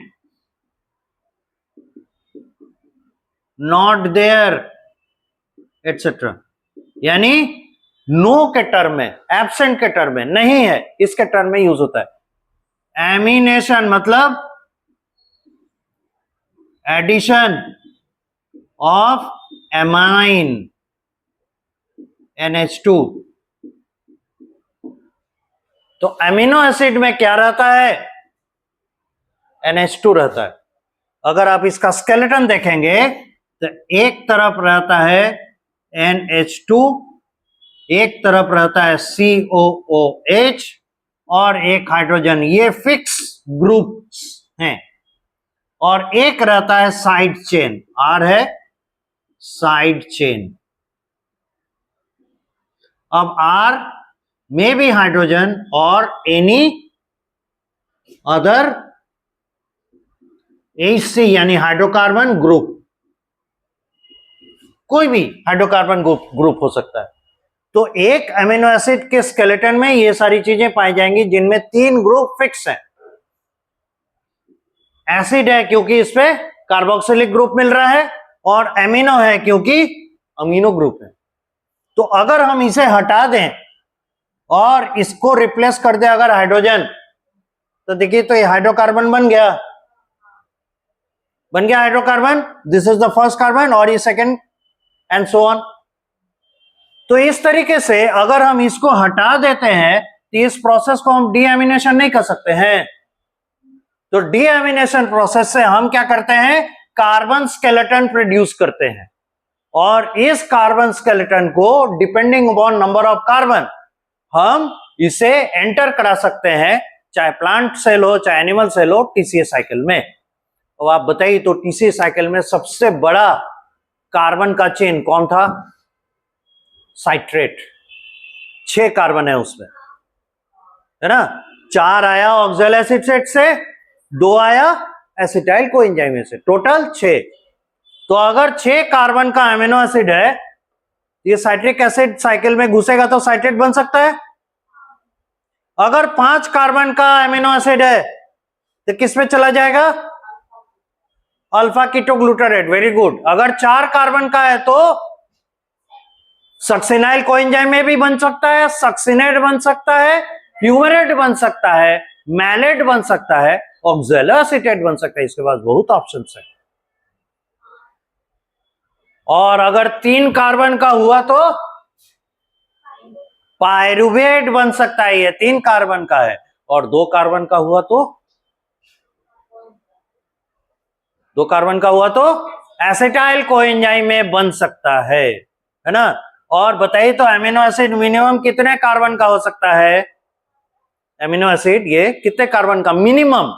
not there, etcetera. यानी नो के टर्म में, एब्सेंट के टर्म में, नहीं है इसके टर्म में यूज होता है। एमिनेशन मतलब एडिशन ऑफ एमाइन NH2। तो अमीनो एसिड में क्या रहता है? NH2 रहता है। अगर आप इसका स्केलेटन देखेंगे तो एक तरफ रहता है NH2, एक तरफ रहता है COOH और एक हाइड्रोजन, ये फिक्स ग्रुप्स हैं। और एक रहता है साइड चेन, R है साइड चेन। अब R में भी हाइड्रोजन और एनी अदर HC यानी हाइड्रोकार्बन ग्रुप, कोई भी हाइड्रोकार्बन ग्रुप हो सकता है। तो एक अमीनो एसिड के स्केलेटन में ये सारी चीजें पाई जाएंगी जिनमें 3 ग्रुप फिक्स हैं। एसिड है क्योंकि इस पे कार्बोक्सिलिक ग्रुप मिल रहा है, और एमिनो है क्योंकि अमीनो ग्रुप है। तो अगर हम इसे हटा दें और इसको रिप्लेस कर दें अगर हाइड्रोजन, तो देखिए तो ये हाइड्रोकार्बन बन गया hydrocarbon. This is the first carbon और ये सेकंड एंड सो ऑन। तो इस तरीके से अगर हम इसको हटा देते हैं तो इस प्रोसेस को हम डीएमिनेशन नहीं कर सकते हैं। तो डीएमिनेशन प्रोसेस से हम क्या करते हैं? कार्बन स्केलेटन प्रोड्यूस करते हैं, और इस कार्बन स्केलेटन को depending upon number of carbon हम इसे एंटर करा सकते हैं, चाहे प्लांट सेल हो चाहे एनिमल सेल हो, टीसीए साइकिल में। तो आप बताइए तो टीसीए साइकिल में सबसे बड़ा कार्बन का चेन कौन था? साइट्रेट। 6 कार्बन है उसमें, है ना। 4 आया ऑक्सैलिक एसिड से, 2 आया एसिटाइल कोएंजाइम में से, टोटल 6। तो अगर 6 कार्बन का अमीनो एसिड है, ये साइट्रिक एसिड साइकिल में घुसेगा तो साइट्रेट बन सकता है। अगर 5 कार्बन का अमीनो एसिड है तो किस में चला जाएगा? Alpha ketoglutarate. Very good. अगर 4 कार्बन का है तो सक्सिनाइल कोएंजाइम में भी बन सकता है, सक्सिनेट बन सकता है, फ्यूमेरेट बन सकता है, मैलेट बन सकता है, ऑक्सैलोएसिटेट बन सकता है। इसके पास बहुत ऑप्शंस है। और अगर 3 कार्बन का हुआ तो पायरुवेट बन सकता है, ये 3 कार्बन का है। और 2 कार्बन का हुआ तो 2 कार्बन का हुआ तो एसिटाइल कोएंजाइम में बन सकता है ना। और बताइए तो अमीनो एसिड मिनिमम कितने कार्बन का हो सकता है? अमीनो एसिड ये कितने कार्बन का मिनिमम?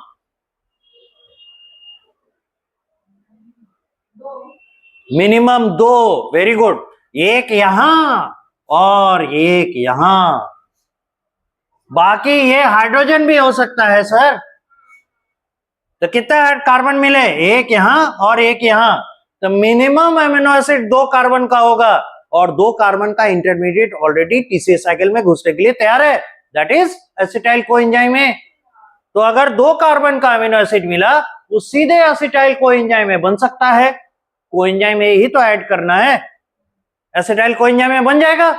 मिनिमम 2। Very good. एक यहां और एक यहां। बाकी ये हाइड्रोजन भी हो सकता है सर। तो कितना कार्बन मिले? एक यहां और एक यहां। तो मिनिमम अमीनो एसिड 2 कार्बन का होगा, और 2 कार्बन का इंटरमीडिएट ऑलरेडी टीसीए साइकिल में घुसने के लिए तैयार है, दैट इज एसिटाइल कोएंजाइम में। तो अगर 2 कार्बन का अमीनो एसिड मिला वो सीधे एसिटाइल कोएंजाइम में बन सकता है। कोएंजाइम में ही तो ऐड करना है, एसिटाइल कोएंजाइम में बन जाएगा,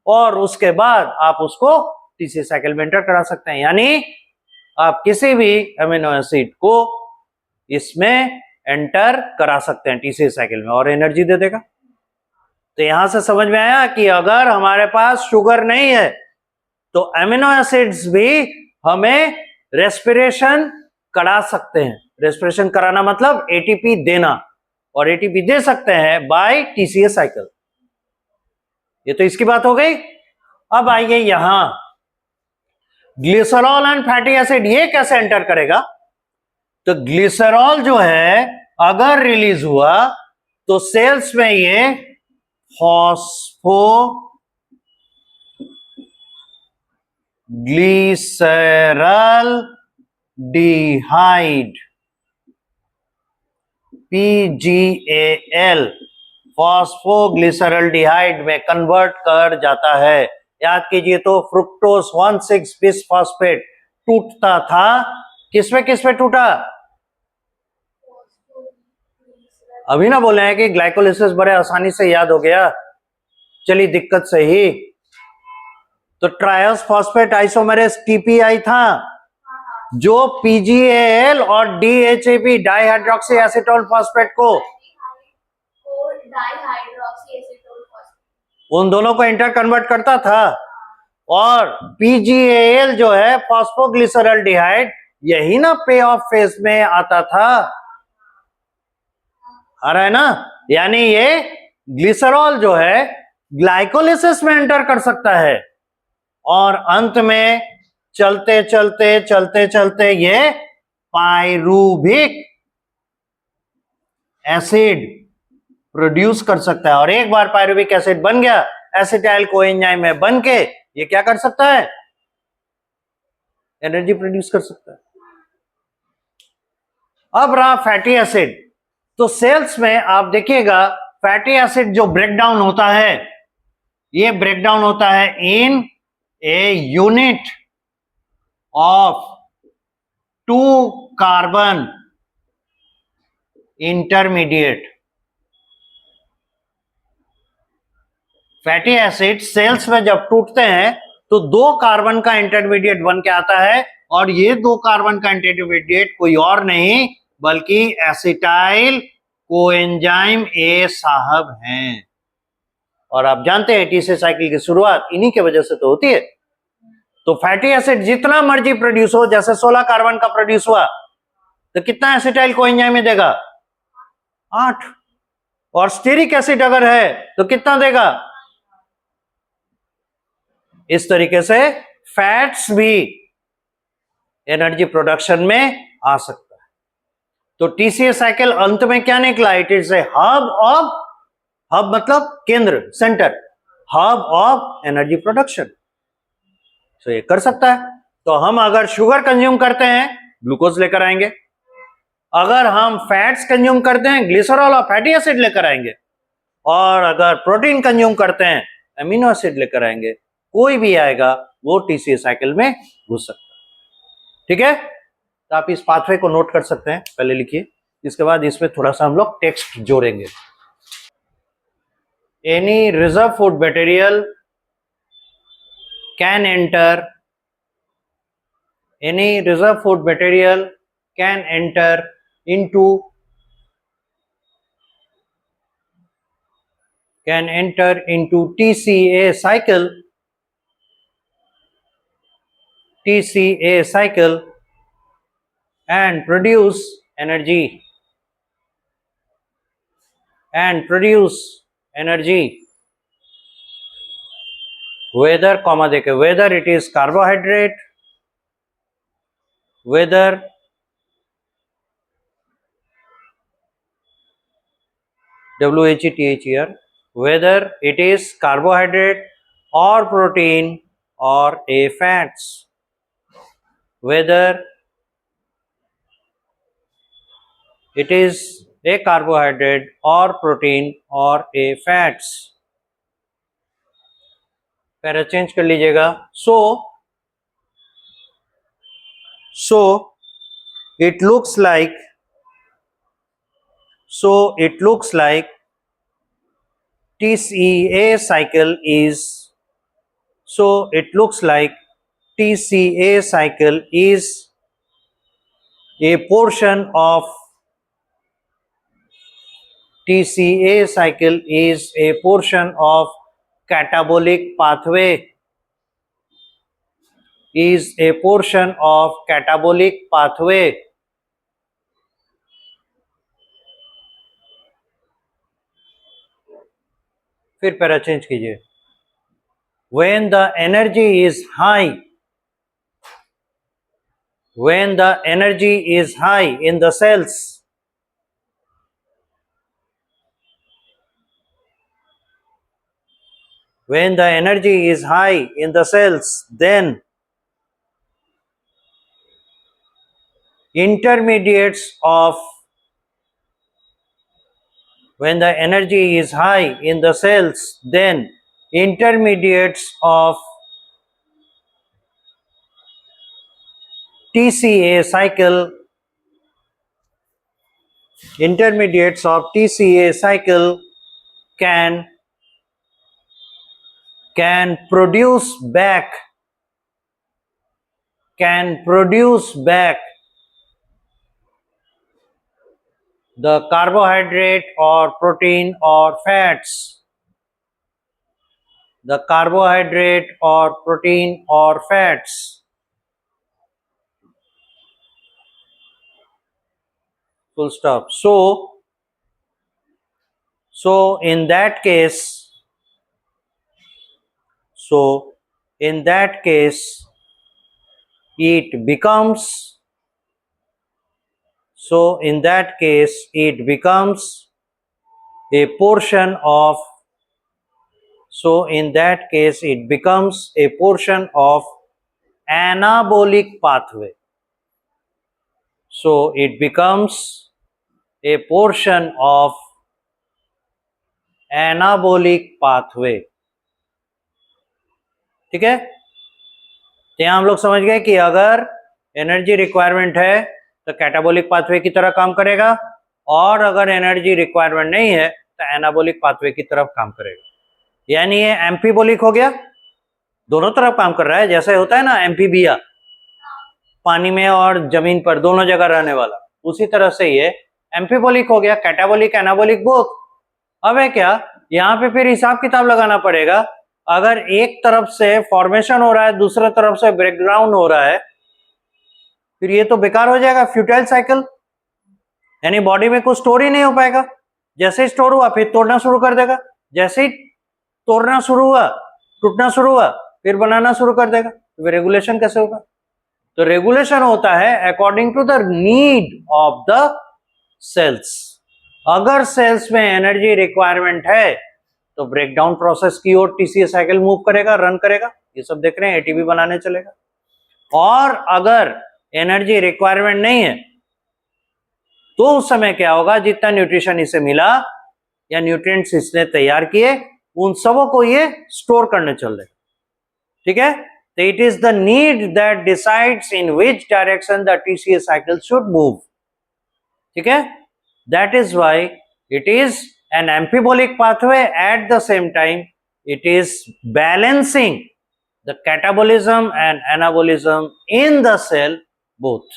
और उसके बाद आप उसको टीसीए साइकिल में एंटर करा सकते हैं। यानी आप किसी भी अमीनो एसिड को इसमें एंटर करा सकते हैं टीसीए साइकिल में, और एनर्जी दे देगा। तो यहां से समझ में आया कि अगर हमारे पास शुगर नहीं है तो अमीनो एसिड्स भी हमें रेस्पिरेशन करा सकते हैं। रेस्पिरेशन कराना मतलब एटीपी देना, और एटीपी दे सकते हैं बाय टीसीए साइकिल। ये तो इसकी बात हो गई। अब आइए यहां ग्लिसरॉल एंड फैटी एसिड, ये कैसे एंटर करेगा? तो ग्लिसरॉल जो है अगर रिलीज हुआ तो सेल्स में ये फॉस्फो ग्लिसरल डिहाइड PGAL फॉस्फोग्लिसरल्डिहाइड में कन्वर्ट कर जाता है। याद कीजिए तो फ्रुक्टोज 1,6 बिसफॉस्फेट टूटता था, किसमें टूटा? अभी ना बोले हैं कि ग्लाइकोलिसिस बड़े आसानी से याद हो गया। चली दिक्कत सही। तो ट्रायस फॉस्फेट आइसोमेरेस टीपीआई था, जो पीजीएल और डीएचएपी डाइहाइड्रोक्सी एसीटोन फॉस्फेट को, उन दोनों को इंटर कन्वर्ट करता था। और पीजीएल जो है फॉस्फोग्लिसरल्डिहाइड, यही ना पे ऑफ फेज में आता था, आ रहा है ना। यानी ये ग्लिसरॉल जो है ग्लाइकोलिसिस में एंटर कर सकता है और अंत में चलते चलते चलते चलते ये पायरूविक एसिड प्रोड्यूस कर सकता है। और एक बार पायरूविक एसिड बन गया, एसिटाइल कोएंजाइम में बन के ये क्या कर सकता है, एनर्जी प्रोड्यूस कर सकता है। अब रहा फैटी एसिड। तो सेल्स में आप देखिएगा फैटी एसिड जो ब्रेकडाउन होता है, ये ब्रेकडाउन होता है in a unit of 2 carbon intermediate. Fatty acid cells में जब टूटते हैं तो 2 कार्बन का इंटरमीडिएट बन के आता है, और ये 2 कार्बन का इंटरमीडिएट कोई और नहीं बल्कि एसिटाइल कोएंजाइम ए साहब हैं। और आप जानते हैं टीसी साइकिल की शुरुआत इन्हीं के वजह से तो होती है। तो फैटी एसिड जितना मर्जी प्रोड्यूस हो, जैसे 16 कार्बन का प्रोड्यूस हुआ तो कितना एसिटाइल कोएंजाइम में देगा, 8। और स्टीरिक एसिड अगर है तो कितना देगा। इस तरीके से फैट्स भी एनर्जी प्रोडक्शन में आ सकता है। तो टीसीए साइकिल अंत में क्या निकला, it is a hub of, hub मतलब केंद्र, centre, hub of energy production. तो ये कर सकता है। तो हम अगर शुगर कंज्यूम करते हैं ग्लूकोज लेकर आएंगे, अगर हम फैट्स कंज्यूम करते हैं ग्लिसरॉल और फैटी एसिड लेकर आएंगे, और अगर प्रोटीन कंज्यूम करते हैं अमीनो एसिड लेकर आएंगे। कोई भी आएगा वो टीसीए साइकिल में घुस सकता है। ठीक है, तो आप इस पाथवे को नोट कर सकते हैं, पहले लिखिए, इसके बाद इसमें थोड़ा सा हम लोग टेक्स्ट जोड़ेंगे। Any reserve food material can enter, any reserve food material can enter into TCA cycle, and produce energy, whether comma देके, whether it is carbohydrate, whether WHETHER, whether it is carbohydrate or protein or a fats, whether it is a carbohydrate or protein or a fats। Para change कर लीजिएगा। so it looks like TCA cycle is a portion of catabolic pathway, फिर para change कीजिए। when the energy is high in the cells, then intermediates of TCA cycle can can produce back the carbohydrate or protein or fats. The carbohydrate or protein or fats. Full stop. So in that case, it becomes a portion of anabolic pathway. So it becomes a portion of anabolic pathway. ठीक है, तो यहां हम लोग समझ गए कि अगर एनर्जी रिक्वायरमेंट है तो कैटाबोलिक पाथवे की तरह काम करेगा, और अगर एनर्जी रिक्वायरमेंट नहीं है तो एनाबोलिक पाथवे की तरफ काम करेगा. यानी ये एम्फीबोलिक हो गया, दोनों तरफ काम कर रहा है. जैसे होता है ना एम्फीबिया, पानी में और जमीन पर दोनों जगह रहने वाला, उसी तरह से ये एम्फीबोलिक हो गया. Catabolic anabolic both. अब है क्या, यहाँ पे फिर हिसाब किताब लगाना पड़ेगा. अगर एक तरफ से फॉर्मेशन हो रहा है, दूसरे तरफ से ब्रेकडाउन हो रहा है, फिर ये तो बेकार हो जाएगा, फ्यूटाइल साइकिल. यानी बॉडी में कुछ स्टोर ही नहीं हो पाएगा. जैसे ही स्टोर हुआ फिर तोड़ना शुरू कर देगा, जैसे ही तोड़ना शुरू हुआ, टूटना शुरू हुआ, फिर बनाना शुरू कर देगा. तो रेगुलेशन कैसे होगा? तो रेगुलेशन होता है according to the need of the cells. अगर सेल्स में एनर्जी रिक्वायरमेंट है तो ब्रेकडाउन प्रोसेस की ओर टीसीए साइकिल मूव करेगा, रन करेगा. ये सब देख रहे हैं, एटीपी बनाने चलेगा. और अगर एनर्जी रिक्वायरमेंट नहीं है तो उस समय क्या होगा, जितना न्यूट्रिशन इसे मिला या न्यूट्रिएंट्स इसने तैयार किए, उन सबों को ये स्टोर करने चल रहे. ठीक है, तो it is the need that decides in which direction the TCA cycle should move. ठीक है, that is why it is an amphibolic pathway. At the same time, it is balancing the catabolism and anabolism in the cell both.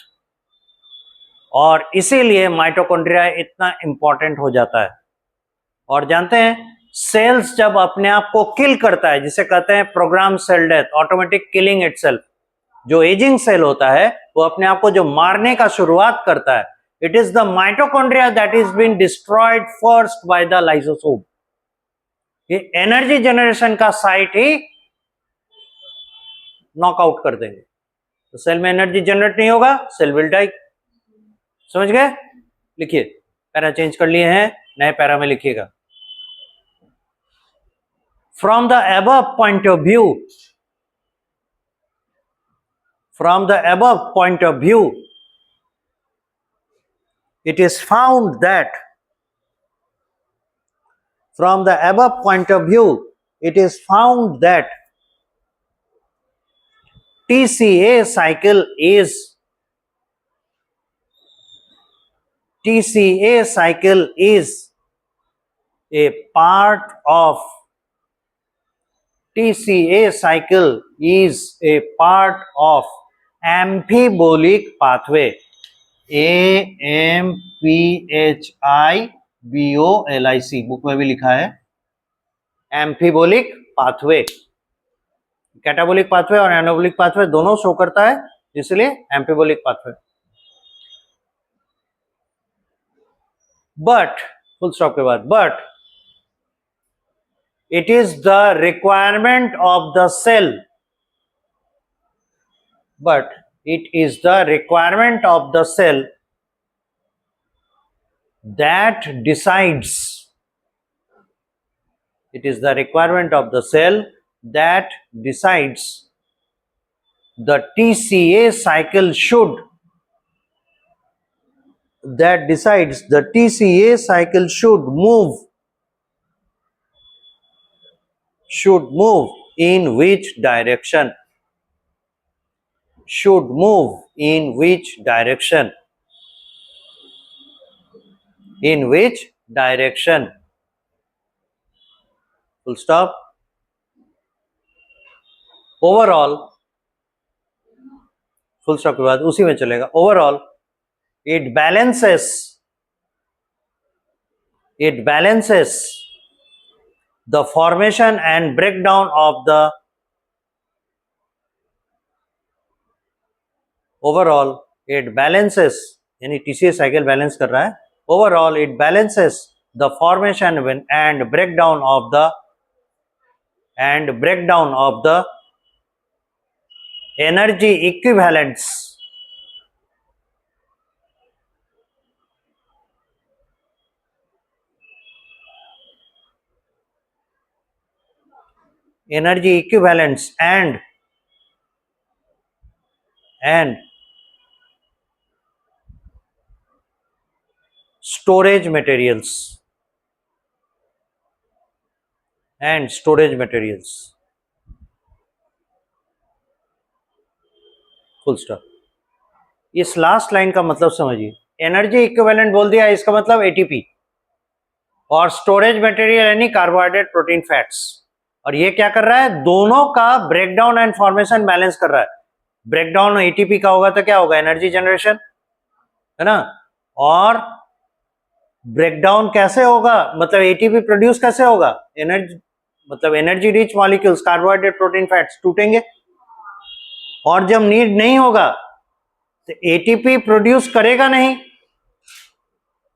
और इसीलिए mitochondria इतना important हो जाता है. और जानते हैं, सेल्स जब अपने आप को किल करता है, जिसे कहते हैं program cell death, automatic killing itself. जो एजिंग सेल होता है वो अपने आप को जो मारने का शुरुआत करता है, it is the mitochondria that is being destroyed first by the lysosome. ये एनर्जी जनरेशन का साइट ही नॉकआउट कर देंगे. तो सेल में एनर्जी जनरेट नहीं होगा, सेल विल डाई. समझ गए? लिखिए, पैरा चेंज कर लिए हैं, नए पैरा में लिखिएगा. From the above point of view, it is found that TCA cycle is a part of amphibolic pathway. AMPHIBOLIC book में भी लिखा है, एम्फीबोलिक पाथवे. कैटाबोलिक पाथवे और एनाबोलिक पाथवे दोनों शो करता है, इसलिए एम्फीबोलिक पाथवे. बट फुल स्टॉप के बाद, but it is the requirement of the cell that decides the TCA cycle should move in which direction. Full stop. Overall, full stop के बाद उसी में चलेगा, overall it balances the formation and breakdown of the overall it balances, यानी TCA cycle balance कर रहा है, overall it balances the formation and breakdown of the energy equivalents and storage materials full stop. इस last line का मतलब समझिए, energy equivalent बोल दिया, इसका मतलब एटीपी, और स्टोरेज मटेरियल यानी कार्बोहाइड्रेट, प्रोटीन, फैट्स। और ये क्या कर रहा है, दोनों का ब्रेकडाउन एंड फॉर्मेशन बैलेंस कर रहा है। ब्रेकडाउन एटीपी का होगा तो क्या होगा, एनर्जी जनरेशन, है ना। और ब्रेकडाउन कैसे होगा, मतलब एटीपी प्रोड्यूस कैसे होगा, एनर्जी मतलब energy rich molecules, carbohydrate, protein, fats टूटेंगे, और जब नीड नहीं होगा तो एटीपी प्रोड्यूस करेगा नहीं,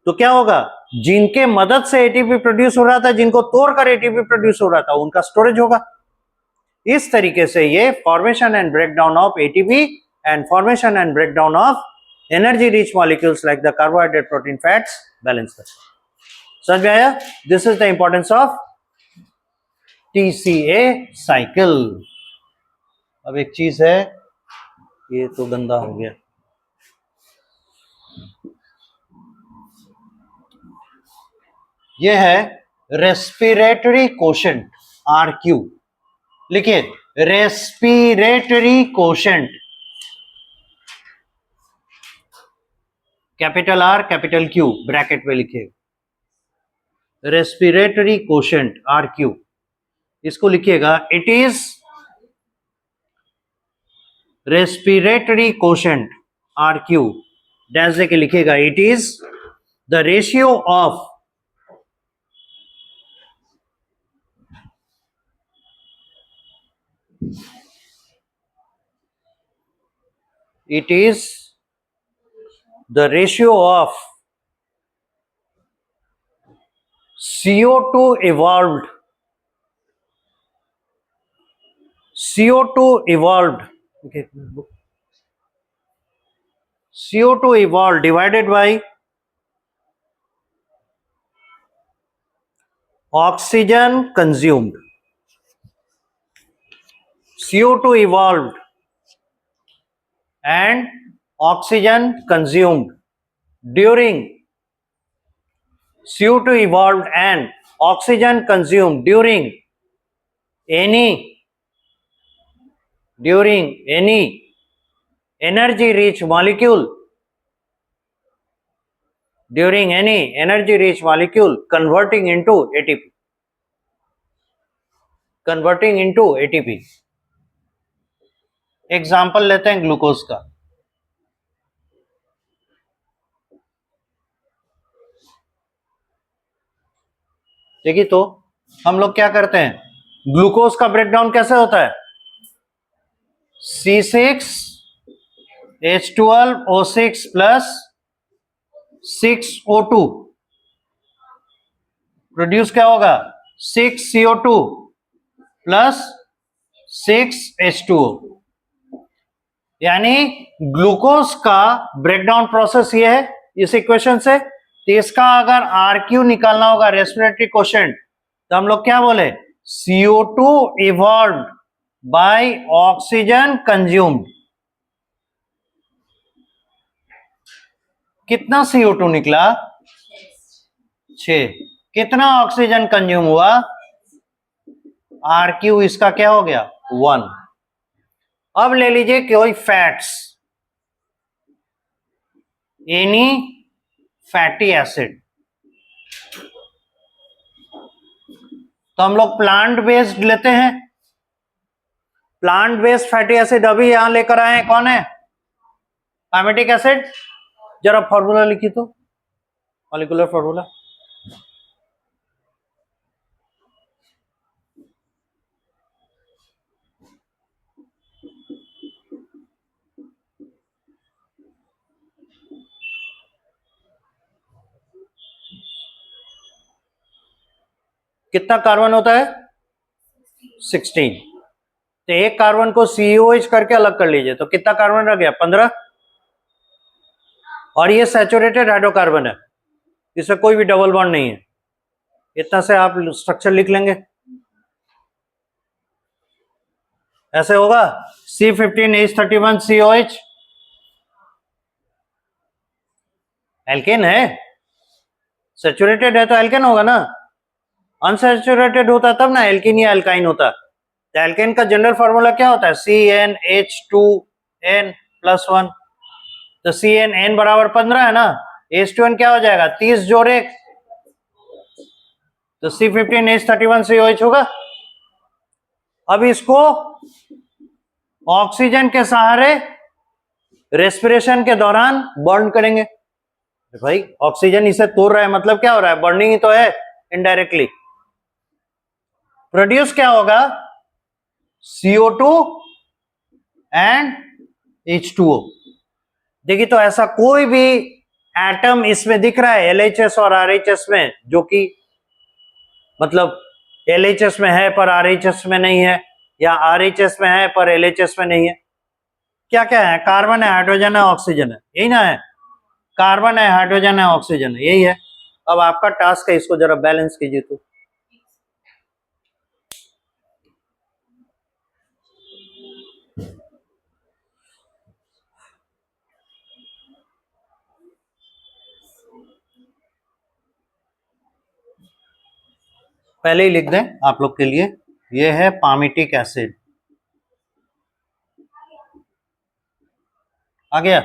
तो क्या होगा, जिनके मदद से एटीपी प्रोड्यूस हो रहा था, जिनको तोड़कर एटीपी प्रोड्यूस हो रहा था, उनका स्टोरेज होगा। इस तरीके से ये formation and breakdown of ATP and formation and breakdown of energy rich molecules like the carbohydrate, protein, fats balance करते हैं। समझ में आया? This is the importance of TCA cycle. अब एक चीज है, ये तो गंदा हो गया, ये है रेस्पिरेटरी कोशेंट, RQ। लिखिए, respiratory quotient, capital R capital Q bracket में लिखिए, रेस्पिरेटरी कोशेंट RQ, इसको लिखिएगा, it is respiratory quotient RQ dash देके लिखिएगा, it is the ratio of it is the ratio of CO2 evolved okay, CO2 evolved divided by oxygen consumed. CO2 evolved and oxygen consumed during CO2 evolved and oxygen consumed during any energy rich molecule converting into ATP। Example लेते हैं glucose का। देखिए, तो हम लोग क्या करते हैं, ग्लूकोज का ब्रेकडाउन कैसे होता है, C6H12O6 प्लस 6O2 प्रोड्यूस क्या होगा, 6CO2 प्लस 6H2O, यानी ग्लूकोज का ब्रेकडाउन प्रोसेस ये है इस इक्वेशन से। तो इसका अगर RQ निकालना होगा, रेस्पिरेटरी कोशेंट, तो हम लोग क्या बोले, CO2 evolved by oxygen consumed. कितना CO2 निकला, 6। कितना ऑक्सीजन कंज्यूम हुआ, RQ इसका क्या हो गया, 1। अब ले लीजिए कोई फैट्स, एनी फैटी एसिड, तो हम लोग प्लांट बेस्ड लेते हैं, प्लांट बेस्ड फैटी एसिड अभी यहां लेकर आए हैं, कौन है? पैमेटिक एसिड। जरा फॉर्मूला लिखी तो, मॉलिक्यूलर फॉर्मूला। कितना कार्बन होता है? 16। तो एक कार्बन को COH करके अलग कर लीजिए, तो कितना कार्बन रह गया? 15। और ये सैचुरेटेड हाइड्रोकार्बन है, इसमें कोई भी डबल बॉन्ड नहीं है। इतना से आप स्ट्रक्चर लिख लेंगे, ऐसे होगा C15H31COH। एल्केन है, सैचुरेटेड है तो एल्केन होगा ना। अनसैचुरेटेड होता तब ना एल्किन या एल्काइन होता। तो एल्केन का जनरल फार्मूला क्या होता है? CnH2n+1। तो CnN बराबर 15 है ना, H2n क्या हो जाएगा? 30 जोड़ 1, तो C15H31COH होगा। अब इसको ऑक्सीजन के सहारे रेस्पिरेशन के दौरान बर्न करेंगे। भाई ऑक्सीजन इसे तोड़ रहा है, मतलब क्या हो रहा है? बर्निंग ही तो है इनडायरेक्टली। प्रोड्यूस क्या होगा? CO2 and H2O। देखिए, तो ऐसा कोई भी एटम इसमें दिख रहा है LHS और RHS में, जो कि मतलब LHS में है पर RHS में नहीं है, या RHS में है पर LHS में नहीं है? क्या क्या है? कार्बन है, हाइड्रोजन है, ऑक्सीजन है, यही ना है? कार्बन है, हाइड्रोजन है, ऑक्सीजन है, यही है। अब आपका टास्क है इसको जरा बैलेंस कीजिए। तो पहले ही लिख दें आप लोग के लिए, ये है पामिटिक एसिड। आ गया?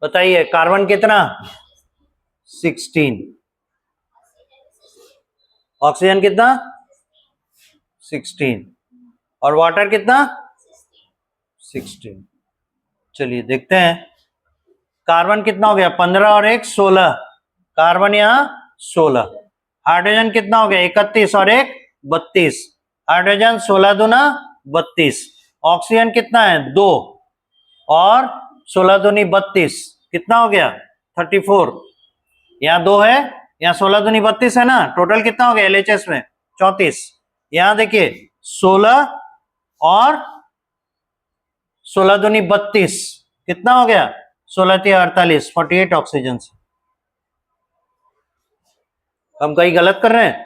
बताइए कार्बन कितना? 16। ऑक्सीजन कितना? 16। और वाटर कितना? 16। चलिए देखते हैं कार्बन कितना हो गया? 15 और 1 16। कार्बन यहाँ 16। हाइड्रोजन कितना हो गया? 31 और 1 32। हाइड्रोजन 16 दूना 32। ऑक्सीजन कितना है? 2 और 16 दूनी 32, कितना हो गया? 34। यहाँ 2 है, यहाँ 16 दूनी 32 है ना, टोटल कितना हो गया LHS में? 34। यहाँ देखिए 16 और 16 दूनी 32, कितना हो गया? 16 3 48, 48 ऑक्सीजन से। हम कहीं गलत कर रहे हैं?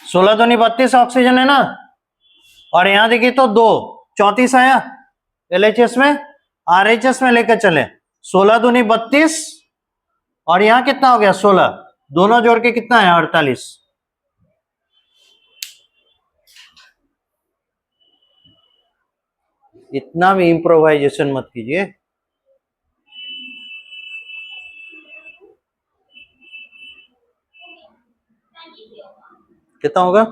16 दूनी 32 ऑक्सीजन है ना, और यहां देखिए तो 2 34 आया LHS में, RHS में लेकर चले 16 दूनी 32 और यहां कितना हो गया? 16, दोनों जोड़ के कितना है? 48। इतना भी इम्प्रोवाइजेशन मत कीजिए। कितना होगा?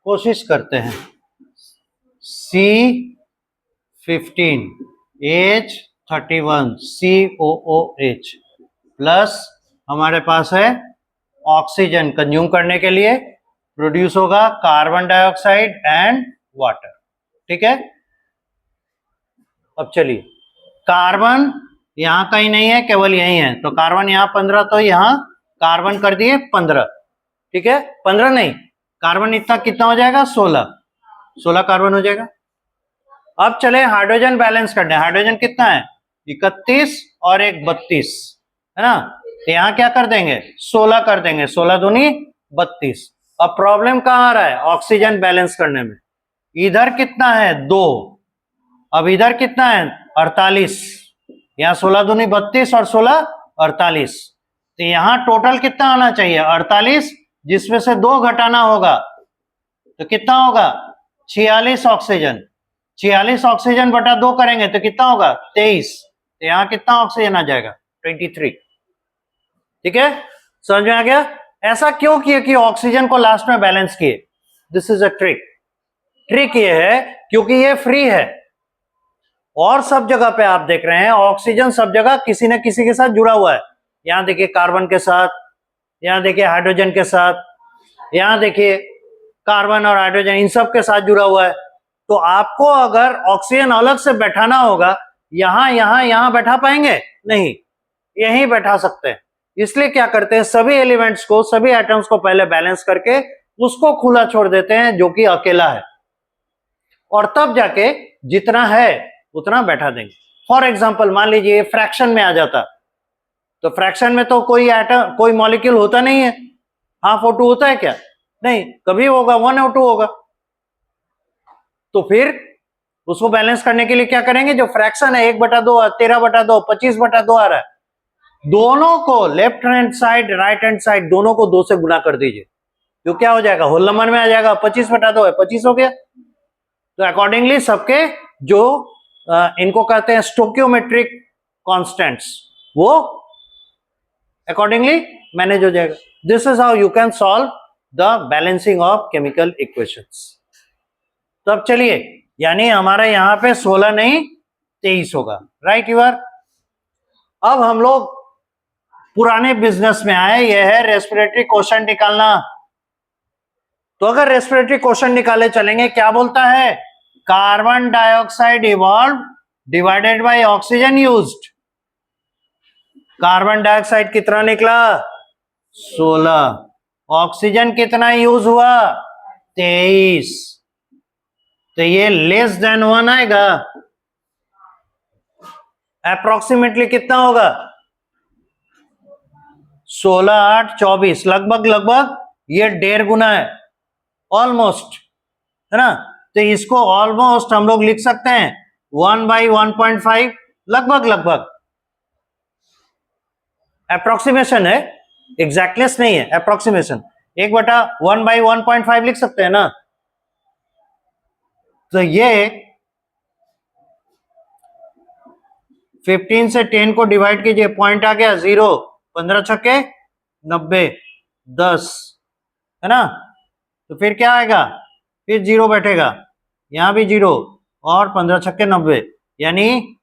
कोशिश करते हैं। C15H31COOH प्लस हमारे पास है ऑक्सीजन, कंज्यूम करने के लिए प्रोड्यूस होगा कार्बन डाइऑक्साइड एंड वाटर। ठीक है? अब चलिए, कार्बन यहां कहीं नहीं है, केवल यही है, तो कार्बन यहां 15, तो यहां कार्बन कर दिए 15। ठीक है? 15 नहीं, कार्बन इतना कितना हो जाएगा? 16 कार्बन हो जाएगा। अब चले हाइड्रोजन बैलेंस करने। हाइड्रोजन कितना है? 31 और एक 32 है ना। तो यहां क्या कर देंगे? 16 कर देंगे। 16 दूनी 32। अब प्रॉब्लम कहां आ रहा है? ऑक्सीजन बैलेंस करने में। इधर कितना है? 2। अब इधर कितना है? 48। यहाँ 16 दूनी 32 और 16 48। तो यहां टोटल कितना आना चाहिए? 48, जिसमें से 2 घटाना होगा तो कितना होगा? 46 ऑक्सीजन। 46 ऑक्सीजन बटा 2 करेंगे तो कितना होगा? 23। तो यहां कितना ऑक्सीजन आ जाएगा? 23। ठीक है, समझ में आ गया? ऐसा क्यों किए कि ऑक्सीजन को लास्ट में बैलेंस किए? This is a trick. Trick ये है क्योंकि ये फ्री है और सब जगह पे आप देख रहे हैं ऑक्सीजन सब जगह किसी न किसी के साथ जुड़ा हुआ है। यहां देखिए कार्बन के साथ, यहां देखिए हाइड्रोजन के साथ, यहां देखिए कार्बन और हाइड्रोजन इन सब के साथ जुड़ा हुआ है। तो आपको अगर ऑक्सीजन अलग से बैठाना होगा, यहां यहां यहां बैठा पाएंगे नहीं, यहीं बैठा सकते हैं। इसलिए क्या करते हैं, सभी एलिमेंट्स को, सभी एटम्स को पहले बैलेंस करके उसको खुला छोड़ देते हैं जो कि अकेला है, और तब जाके जितना है उतना बैठा देंगे। फॉर एग्जाम्पल मान लीजिए फ्रैक्शन में आ जाता, तो फ्रैक्शन में तो कोई एटम, कोई मॉलिक्यूल होता नहीं है। हाफ O2 होता है क्या? नहीं, कभी होगा 1O2 होगा। तो फिर उसको बैलेंस करने के लिए क्या करेंगे? जो फ्रैक्शन है 1/2, 13/2, 25/2 आ रहा है, दोनों को left hand side, right hand side, दोनों को 2 से गुना कर दीजिए। तो क्या हो जाएगा? होल नंबर में आ जाएगा। 25/2 है, 25 हो गया। तो अकॉर्डिंगली सबके जो इनको कहते हैं स्टोकियोमेट्रिक कांस्टेंट्स, वो अकॉर्डिंगली मैनेज हो जाएगा। This is how you can solve the balancing of chemical equations. तो अब चलिए, यानी हमारा यहां पे 16 नहीं 23 होगा, राइट यूर। अब हम लोग पुराने बिजनेस में आए, यह है रेस्पिरेटरी क्वोशंट निकालना। तो अगर रेस्पिरेटरी क्वोशंट निकाले चलेंगे, क्या बोलता है? Carbon dioxide evolve divided by oxygen used. Carbon dioxide कितना निकला? 16। ऑक्सीजन कितना यूज हुआ? 23। तो ये लेस देन 1 आएगा। अप्रोक्सीमेटली कितना होगा? 16, 8, 24, लगभग लगभग ये 1.5 गुना है, ऑलमोस्ट, है ना। तो इसको ऑलमोस्ट हम लोग लिख सकते हैं 1/1.5, लगभग लगभग। अप्रोक्सीमेशन है, एग्जैक्टनेस नहीं है, अप्रोक्सीमेशन। 1/1.5 लिख सकते हैं ना। तो ये 15 से 10 को डिवाइड कीजिए, पॉइंट आ गया 0, 15 छक्के 90, 10, है ना। तो फिर क्या आएगा? फिर 0 बैठेगा, यहां भी 0, और 15 छक्के 90, यानी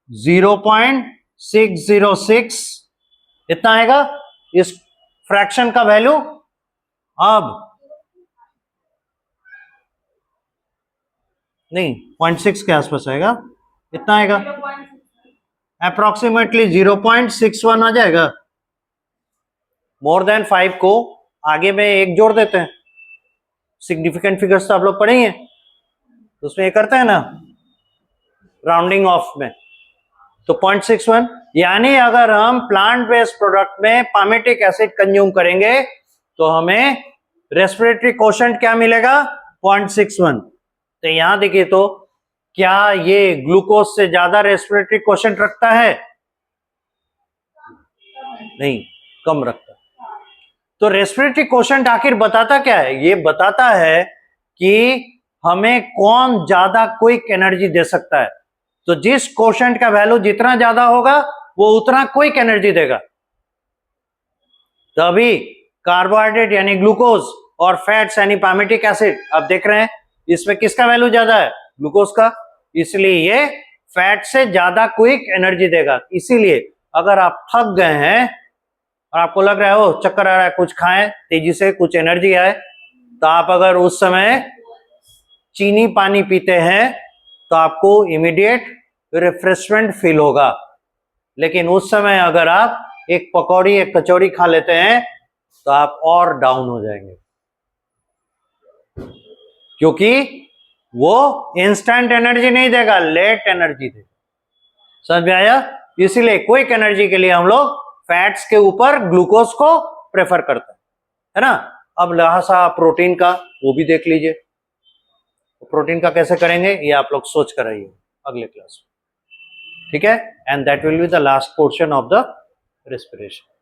0.606 इतना आएगा इस फ्रैक्शन का वैल्यू। अब नहीं, 0.6 के आसपास आएगा, इतना आएगा, अप्रोक्सीमेटली 0.61 आ जाएगा। मोर देन 5 को आगे में एक जोड़ देते हैं। सिग्निफिकेंट फिगर्स तो आप लोग पढ़े ही हैं, तो उसमें ये करते हैं ना राउंडिंग ऑफ में। तो 0.61, यानी अगर हम प्लांट बेस्ड प्रोडक्ट में पामेटिक एसिड कंज्यूम करेंगे तो हमें रेस्पिरेटरी क्वोशंट क्या मिलेगा? 0.61। तो यहां देखिए, तो क्या ये ग्लूकोज से ज्यादा रेस्पिरेटरी क्वोशंट रखता है? नहीं, कम रखता। तो रेस्पिरेटरी क्वोशंट आखिर बताता क्या है? ये बताता है कि हमें कौन ज्यादा क्विक एनर्जी दे सकता है। तो जिस क्वोशंट का वैल्यू जितना ज्यादा होगा वो उतना क्विक एनर्जी देगा। तो अभी कार्बोहाइड्रेट यानी ग्लूकोज और फैट्स यानी पामेटिक एसिड, आप देख रहे हैं इसमें किसका वैल्यू ज्यादा है? ग्लूकोज का। इसलिए ये फैट से ज्यादा क्विक एनर्जी देगा। इसीलिए अगर आप थक गए हैं और आपको लग रहा है ओ चक्कर आ रहा है, कुछ खाएं तेजी से, कुछ एनर्जी आए, तो आप अगर उस समय चीनी पानी पीते हैं तो आपको इमीडिएट रिफ्रेशमेंट फील होगा। लेकिन उस समय अगर आप एक पकौड़ी, एक कचौड़ी खा लेते हैं तो आप और डाउन हो जाएंगे, क्योंकि वो इंस्टेंट एनर्जी नहीं देगा, लेट एनर्जी देगा। समझ में आया? इसीलिए क्विक एनर्जी के लिए हम लोग फैट्स के ऊपर ग्लूकोज को प्रेफर करते हैं, है ना। अब लिहाजा प्रोटीन का वो भी देख लीजिए। प्रोटीन का कैसे करेंगे ये आप लोग सोच कर आइए अगले क्लास में, ठीक है। And that will be the last portion of the respiration.